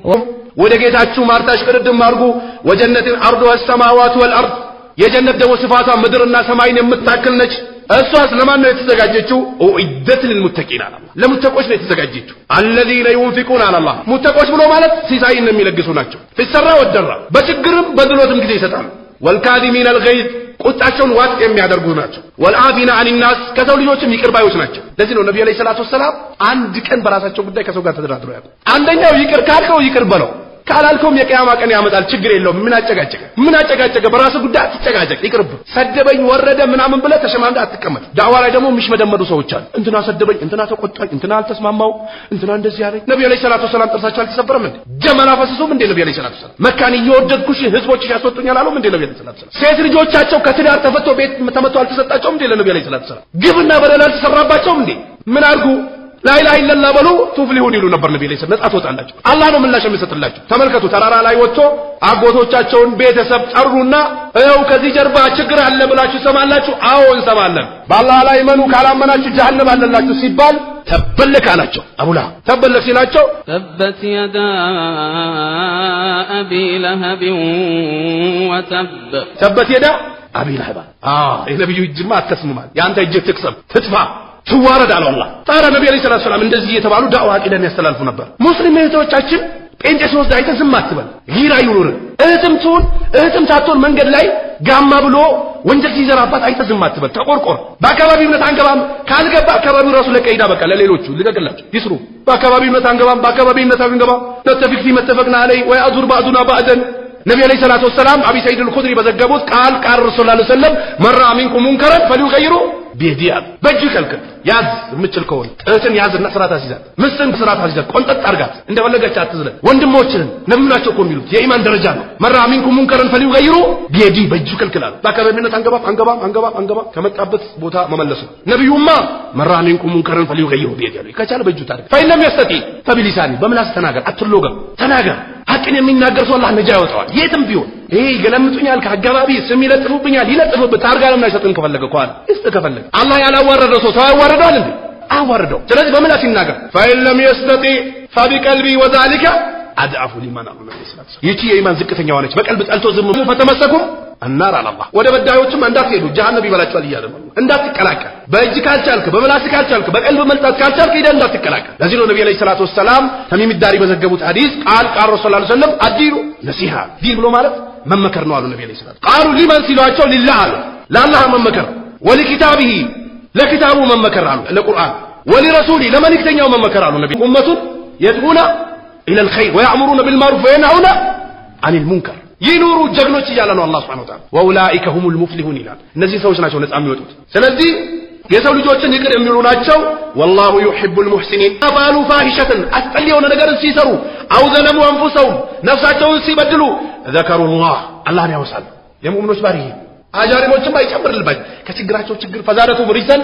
Speaker 2: ወደ ጌታችሁ ማርታሽ ቅርድም አርጉ ወጀነትን አርዱ السماوات والارض የጀነት ደግሞ ስፋቷ ምድርና ሰማይን የምታክል ነች እሷስ ለማን ነው የተዘጋጀችው ኡዒደት ለልሙተቂን አላህ ለሙተቆች ነው የተዘጋጀችው الذين ينفقون على الله ሙተቆች ብሎ ማለት ሲሳይን የሚለግሱ ናቸው ፍሰራ ወደራ በችግርም በድሎትም ጊዜ ይሰጣሉ والكاظمين الغيظ ቁጣቸውን ዋጥ የሚያደርጉ ናቸው والعافين عن الناس ከሰው ልጆችም ይቅር ባዮች ናቸው ለዚህ ነው ነብዩ ሰለላሁ ዐለይሂ ወሰለም አንድ ቀን በራሳቸው ጉዳይ ከሰው ጋር ተደራድረው ያውቁ አንደኛው ይቅር ካልከው ይቅር በለው ካላልከውም የቂያማ ቀን ያመጣል ችግር የለውም ምን አጨቃጨቀ በራሱ ጉዳይ አትጨቃጨቅ ይቅርብ ሰደበኝ ወረደ ምናምን ብለ ተሸማምደ አትቀመጥ ዳዋ ላይ ደግሞ ምሽመደመዱ ሰዎች አሉ እንትና ሰደበኝ እንትና ተቆጣኝ እንትና አልተስማማው እንትና እንደዚህ ያለኝ ነብዩ ሰለላሁ ዐለይሂ ወሰለም ጥርሳቸው አልተሰበረም እንዴ ጀመላ ፈሰሱም እንዴ ነብዩ ሰለላሁ ዐለይሂ ወሰለም መካን እየወደድኩሽ ህዝቦችሽ ያስወጡኛል አሉ እንዴ ነብዩ ሰለላሁ ዐለይሂ ወሰለም ሴት ልጆቻቸው ከትዳር ተፈቶ ቤት ተመቶ አልተሰጣቸውም እንዴ ነብዩ ሰለላሁ ዐለይሂ ወሰለም ግብና በደል አልተሰራባቸውም እንዴ ምን አርጉ لا اله الا الله بلو تفلحون ይሉ ነበር ነብዩ ሰለላሁ ዐለይሂ ወሰለም ነጣ ተወጣላችሁ አላህ ነው ምላሽ የሚሰጥላችሁ ተመልከቱ ተራራ ላይ ወጥቶ አጎቶቻቸውን ቤተሰብ ጠሩና እው ከዚህ ጀርባ ችግር አለ ብላችሁ ሰማላችሁ አዎ እንሰማለን በአላህ ላይ መኑ ካላመናችሁ ጀሃነም አለላችሁ ሲባል ተበለክ አላቸው አቡላ ተበለክ ሲላቸው
Speaker 3: ተበት የዳ አቢ ለሀብ ወተብ
Speaker 2: ተበት የዳ አቢ ለሀብ የነብዩ እጅማ አትስሙማል ያንተ እጅ ትክሰብ ትጥፋ ትዋረድ አለ አላህ ታዲያ ነብዩ ሰለላሁ ዐለይሂ ወሰለም እንደዚህ የተባሉ ዳዋ አቂዳን ያስተላልፉ ነበር ሙስሊም እህቶቻችን ጴንጤስ ወስዳ አይተ ዝም አትበል ጊራ ይኑር እህትም ታቶን መንገድ ላይ ጋማ ብሎ ወንጀል ሲዘራባት አይተ ዝም አትበል ተቆርቆር በአካባቢው እምነት አንገባም ካልገባ አካባቢው ራሱ ለቀይዳ በቃ ለሌሎቹ ልቀቅላቸው ይስሩ በአካባቢው እምነት አንገባም በአካባቢው እምነት አንገባ ነተፊክ ፊ መተፈቅና አለይ ወይ አዙር ባዱና ባደን ነብዩ ሰለላሁ ዐለይሂ ወሰለም አቢ ሰይድ አልኹድሪ በዘገቡት ቃል ረሱላህ ሰለላሁ ዐለይሂ ወሰለም መራ ሚንኩም ሙንከረን ፈሊገይሩ ቢዲያል በእጅ ከልከል ያዝ ምችል ከሆነ እህትን ያዝና ስራት አስይዛት ምስን ስራት አስይዛት ቆንጠጥ አርጋት እንደፈለገች አትዝለ ወንድሞችን ነብዩናቸው እኮ የሚሉት የኢማን ደረጃ ነው መራ ሚንኩም ሙንከረን ፈሊገይሩ ቢዲ በእጅ ከልከላል በአካባቢነት አንገባም ከመጣበት ቦታ መመለሱ ነብዩማ መራ ሚንኩም ሙንከረን ፈሊገይሩ ቢዲያል ከቻለ በእጁ ታርግ ፈይለም ያስተቲ ፈቢሊሳኒ በምላስ ተናገር አትሎገም ተናገር ሐቅን የሚናገር ሰው አላህ ነጃ ያወጣዋል የትም ቢሆን ይሄ ገለምጡኛል ከአጋባቢ ስም ይለጥፉብኛል ይለጥፉበት ታርጋ ለምን አይሰጥን ከፈለገ ቋል ከፈለገ አላህ ያላወረደው ሰው ያዋረዳል እንዴ አዋረደው ስለዚህ በምላስ ይናገር ፈይለም ያስተቲ ፈቢቀልቢ ወዛሊካ አድአፉ ሊማን አሉ ነብዩ ሰለላሁ ዐለይሂ ወሰለም ይቺ የኢማን ዝቅተኛው ነች በቀልብ ጠልቶ ዝም ፈተመሰኩም النار على الله ወደ በዳዮችም እንዳትሄዱ ጀሃነም ይበላችኋል ይያለ ነው እንዳትቀላቀል በእጅ ካልቻልክ በመላስ ካልቻልክ በቀልብ መልጣት ካልቻልክ ሄደ እንዳትቀላቀል ለዚህ ነው ነብዩ ሰለላሁ ዐለይሂ ወሰለም ተሚም ዳሪ በዘገቡት ሐዲስ ቃል ረሱላህ ሰለላሁ ዐለይሂ ወሰለም አዲሩ ነሲሃ ዲን ብሎ ማለት መመከር ነው አሉ ነብዩ ሰለላሁ ዐለይሂ ወሰለም ቃሉ ሊማን ሲሏቸው ሊላህ አሉ ለአላህ መመከር ወለኪታቢሂ ለኪታቡ መመከር አሉ ለቁርአን ወለረሱሊ ለመልእክተኛው መመከር አሉ ነብዩ ኡመቱን يدعون الى الخير ويأمرون بالمعروف وينهون عن المنكر ይኑሩ ጀግኖች ይያለ ነው አላህ Subhanahu Wa Ta'ala ወኡላኢከ ሁሙል ሙፍሊሁን ይላል እነዚህ ሰዎች ናቸው ነፃ የሚወጡት ስለዚህ የሰው ልጆችን ይቅር የሚሉ ናቸው والله يحب المحسنين قالوا فاحشة አስጠሊው ነገርን ሲሰሩ አው ዘለሙ አንፉሰው ነፍሳቸውን ሲበድሉ ذكروا الله አላህን ያወሳሉ የሙእሚኖች ባሪ አጃሪሞችም አይጨምርልባቸው ከችግራቸው ችግር ፈዛደቱ ሪሰን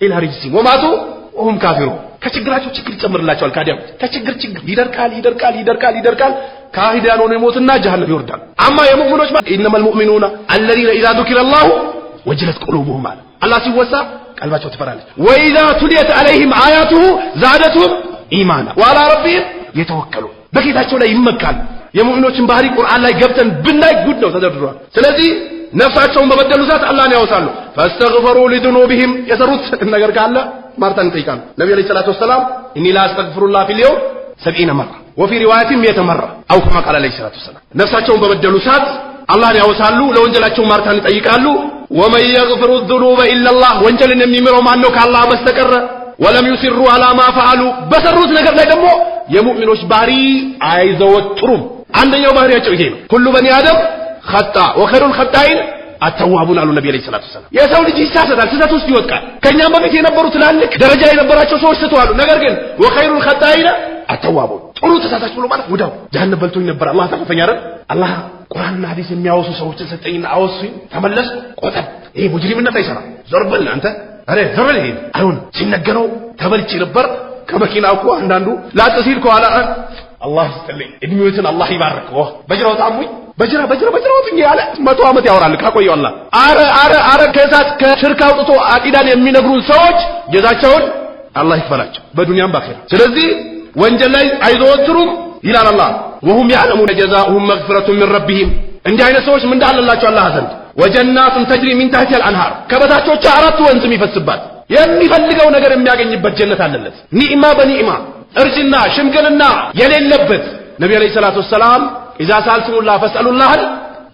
Speaker 2: ኢላ ሪጅሲ ወማቱ ወሁም ካፊሩ ከችግራቸው ችግር ይጨምርላቸዋል ካዲያው ከችግር ይደርቃል ካሂዳን ሆኖ ይሞትና ጀሃነም ይወርዳል። አማ የሙእሚኖች ኢነመል ሙእሚኑና الذين اذا ذكر الله وجلت قلوبهم الله ሲወሳ ቀልባቸው ትፈራለች። ወኢዛ ቱሊየት አለይሂም አያቱሁ ዛደቱም ኢማና ወአላ ረቢሂም የተወከሉን በጌታቸው ላይ ይመካሉ። የሙእሚኖችን ባህሪ ቁርአን ላይ ገብተን ብናይ ጉድ ነው ተደርድሯል። ስለዚህ ነፍሳቸውን በበደሉ ሰዓት አላህን ያወሳሉ። ፈስተግፈሩ ሊذنوبهم የሰሩት ነገር ካለ ማርታን ይጠይቃሉ። ነብዩ አለይሂ ሰላቱ ወሰላም ኢኒ ላ አስተግፊሩላህ ፊል የውም 70 መራ ወፊ ሪዋያቲም 100 መራ አው ከማ ቃል አለይሂ ሰላቱ ወሰላም ነፍሳቸውን በበደሉ ሰዓት አላህን ያወሳሉ፣ ለወንጀላቸው ማርታን ይጠይቃሉ። ወመን የግፍሩ الذنوب الا الله ወንጀልን የሚምረው ማን ነው ከአላህ በስተቀር ወለም ይስሩ አላ ማ ፈዓሉ በሰሩት ነገር ላይ ደግሞ የሙእሚኖች ባህሪ አይዘወትሩም። አንደኛው ባህሪያቸው ይሄ ነው። ሁሉ በኒ አደም ኸጣ ወኸይሩል ኸጣኢን አተዋቡን አሉ ነብዩ አለይሂ ሰላቱ ወሰላም። የሰው ልጅ ይሳሳታል፣ ስህተት ውስጥ ይወድቃል። ከኛም በፊት የነበሩ ትላልቅ ደረጃ የነበራቸው ሰዎች ስተዋሉ። ነገር ግን ወኸይሩል ኸጣኢን አተዋቡን ጥሩ ተሳሳች ብሎ ማለት ወዳው ጀሃነም በልቶኝ ነበር አላህ ተፈፈኛ አይደል? አላህ ቁርአንና ሐዲስ የሚያወሱ ሰዎችን ሰጠኝና አወሱኝ ተመለስ ቆጠብ። ይሄ ሙጅሪምነት አይሰራም። ዞር በል አንተ አረ ዞር በል ይሄ አሁን ሲነገረው ተበልቼ ነበር ከመኪናው እኮ አንዳንዱ ላጥ ሲል ከኋላ አላህ ይስጥልኝ እድሜዎትን አላህ ይባርክ በጅራው ታሙኝ በጅራው ወጥኝ ያለ 100 ዓመት ያወራል ካቆየው አላህ አረ ከዛት ከሽርክ አውጥቶ አቂዳን የሚነግሩን ሰዎች ጀዛቸውን አላህ ይክፈላቸው በዱንያም ባኺራ። ስለዚህ ወንጀል ላይ አይዘወትሩም ይላል አላህ። ወሁም ያዕለሙነ ጀዛኡሁም መግፊረቱን ሚን ረቢሂም እንዲህ አይነት ሰዎች ምን እንዳለላቸው አላህ ዘንድ ወጀናቱን ተጅሪ ሚን ተህቲሃ አልአንሃር ከበታቾቿ 4 ወንዝ የሚፈስባት የሚፈልገው ነገር የሚያገኝበት ጀነት አለለት። ኒዕማ በኒዕማ እርጅና ሽምግልና የሌለበት ነብዩ አለይሂ ሰላቱ ወሰላም ኢዛ ሰአልቱሙላህ ፈስአሉላህ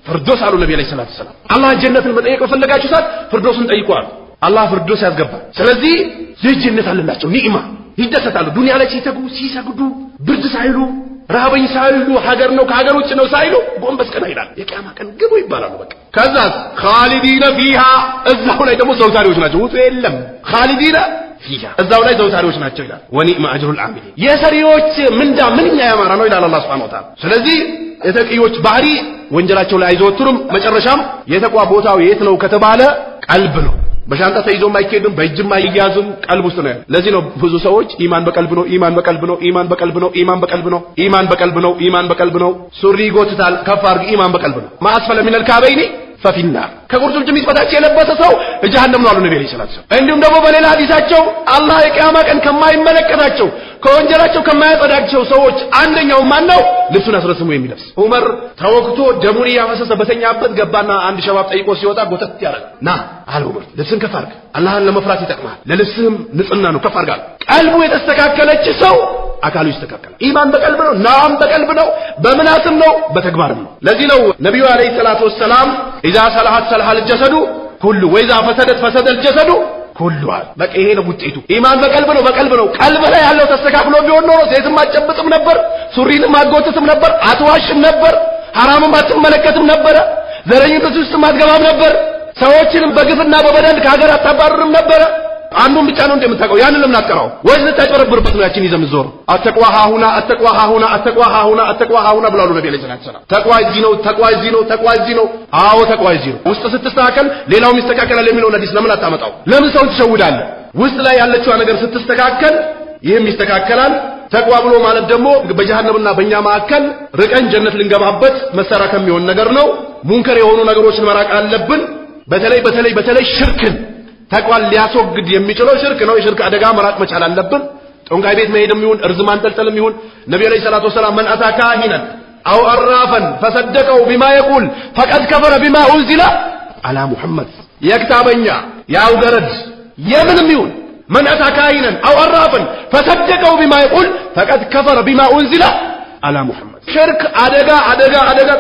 Speaker 2: ፍርዶስ አሉ ነብዩ አለይሂ ሰላቱ ወሰላም። አላህ ጀነትን መጠየቅ በፈለጋችሁ ሰዓት ፍርዶስን ጠይቁ አሉ። አላህ ፍርዶስ ያስገባል። ስለዚህ ጀነት አለላቸው ኒዕማ ይደሰታሉ። ዱንያ ላይ ሲሰግዱ ብርድ ሳይሉ ረሃበኝ ሳይሉ ሀገር ነው ከሀገር ውጭ ነው ሳይሉ ጎንበስ ቀና ይላል። የቂያማ ቀን ግቡ ይባላሉ። በቃ ከዛ ኻሊዲነ ፊሃ እዛው ላይ ደግሞ ዘውታሪዎች ናቸው። ውጡ የለም ኻሊዲነ ፊሃ እዛው ላይ ዘውታሪዎች ናቸው ይላል። ወኒዕማ አጅሩል አሚሊን የሰሪዎች ምንዳ ምንኛ ያማረ ነው ይላል አላህ Subhanahu Wa Ta'ala። ስለዚህ የተቂዎች ባህሪ ወንጀላቸው ላይ አይዘወትሩም። መጨረሻም የተቋ ቦታው የት ነው ከተባለ ቀልብ ነው። በሻንጣ ተይዞም አይኬድም፣ በእጅም አይያዝም፣ ቀልብ ውስጥ ነው። ለዚህ ነው ብዙ ሰዎች ኢማን በቀልብ ነው ሱሪ ይጎትታል ከፍ አድርግ ኢማን በቀልብ ነው ማስፈለ ሚነል ካበይኒ ፈፊናር ከቁርጭምጭሚት በታች የለበሰ ሰው ጀሃነም ነው አሉ ነብዩ ሰለላሁ ዐለይሂ ወሰለም። እንዲሁም ደግሞ በሌላ ሐዲሳቸው አላህ የቂያማ ቀን ከማይመለከታቸው ከወንጀላቸው ከማያጸዳቸው ሰዎች አንደኛው ማን ነው? ልብሱን አስረስሞ የሚለብስ ዑመር ተወክቶ ደሙን ያፈሰሰ በተኛበት ገባና አንድ ሸባብ ጠይቆ ሲወጣ ጎተት ያደርጋል። ና አለ ዑመር ልብስን ከፍ አድርግ አላህን ለመፍራት ይጠቅማል፣ ለልብስህም ንጽህና ነው ከፍ አድርጋል። ቀልቡ የተስተካከለች ሰው አካሉ ይስተካከላል። ኢማን በቀልብ ነው፣ ናም በቀልብ ነው፣ በመናስም ነው፣ በተግባርም ነው። ለዚህ ነው ነብዩ አለይሂ ሰላቱ ወሰላም ኢዛ ሰለሐት ሰለሐል ጀሰዱ ኩሉ ወኢዛ ፈሰደት ፈሰደል ጀሰዱ ኩሉ አለ። በቃ ይሄ ነው ውጤቱ። ኢማን በቀልብ ነው። ቀልብ ላይ ያለው ተስተካክሎ ቢሆን ኖሮ ሴትም አትጨብጥም ነበር፣ ሱሪንም አትጎትትም ነበር፣ አትዋሽም ነበር፣ ሐራምም አትመለከትም ነበር፣ ዘረኝነት ውስጥ አትገባም ነበር፣ ሰዎችንም በግፍና በበደል ከሀገር አታባርርም ነበር። አንዱን ብቻ ነው እንደምታውቀው ያንን ለምን አትቀራው? ወይስ ልታጭበረብርበት ነው ያቺን ይዘህ የምትዞረው? አተቅዋ ሃሁና ብላሉ ነብዩ ሰለላሁ ዐለይሂ ወሰለም። ተቅዋ እዚህ ነው። አዎ ተቅዋ እዚህ ነው። ውስጥ ስትስተካከል ሌላውም ይስተካከላል የሚለውን ሐዲስ ለምን አታመጣው? ለምን ሰውን ትሸውዳለህ? ውስጥ ላይ ያለችው ነገር ስትስተካከል ይህም ይስተካከላል። ተቅዋ ብሎ ማለት ደግሞ በጀሃነምና በእኛ መካከል ርቀን ጀነት ልንገባበት መሰራ ከሚሆን ነገር ነው። ሙንከር የሆኑ ነገሮችን መራቅ አለብን። በተለይ ሽርክን ተቋል ሊያስወግድ የሚችለው ሽርክ ነው። የሽርክ አደጋ መራቅ መቻል አለብን። ጦንቃይ ቤት መሄድም ይሁን እርዝም አንጠልጠልም ይሁን ነብዩ አለይሂ ሰላቱ ወሰላም መን አታካ ሂነን አው አራፈን ፈሰደቀው ቢማ የቁል ፈቀድ ከፈረ ቢማ ኡንዚለ አላ ሙሐመድ የክታበኛ ያው ገረድ የምንም ይሁን መን አታካ ሂነን አው አራፈን ፈሰደቀው ቢማ የቁል ፈቀድ ከፈረ ቢማ ኡንዚለ አላ ሙሐመድ። ሽርክ አደጋ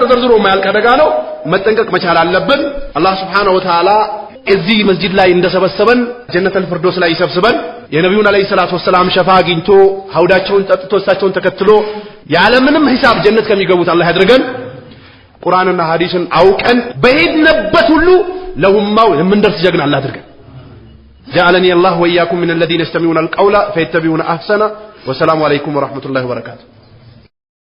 Speaker 2: ተዘርዝሮ የማያልቅ አደጋ ነው። መጠንቀቅ መቻል አለብን። አላህ Subhanahu Wa Ta'ala እዚህ መስጂድ ላይ እንደሰበሰበን ጀነተል ፍርዶስ ላይ ይሰብስበን። የነብዩን አለይሂ ሰላቱ ወሰላም ሸፋ አግኝቶ ሐውዳቸውን ጠጥቶ እሳቸውን ተከትሎ ያለምንም ሂሳብ ጀነት ከሚገቡት አላህ ያድርገን። ቁርአንና ሐዲስን አውቀን በሄድንበት ሁሉ ለኡማው የምንደርስ ጀግና አላህ ያድርገን። جعلني الله وإياكم من الذين يستمعون القول فيتبعون أحسنه والسلام عليكم ورحمة الله وبركاته.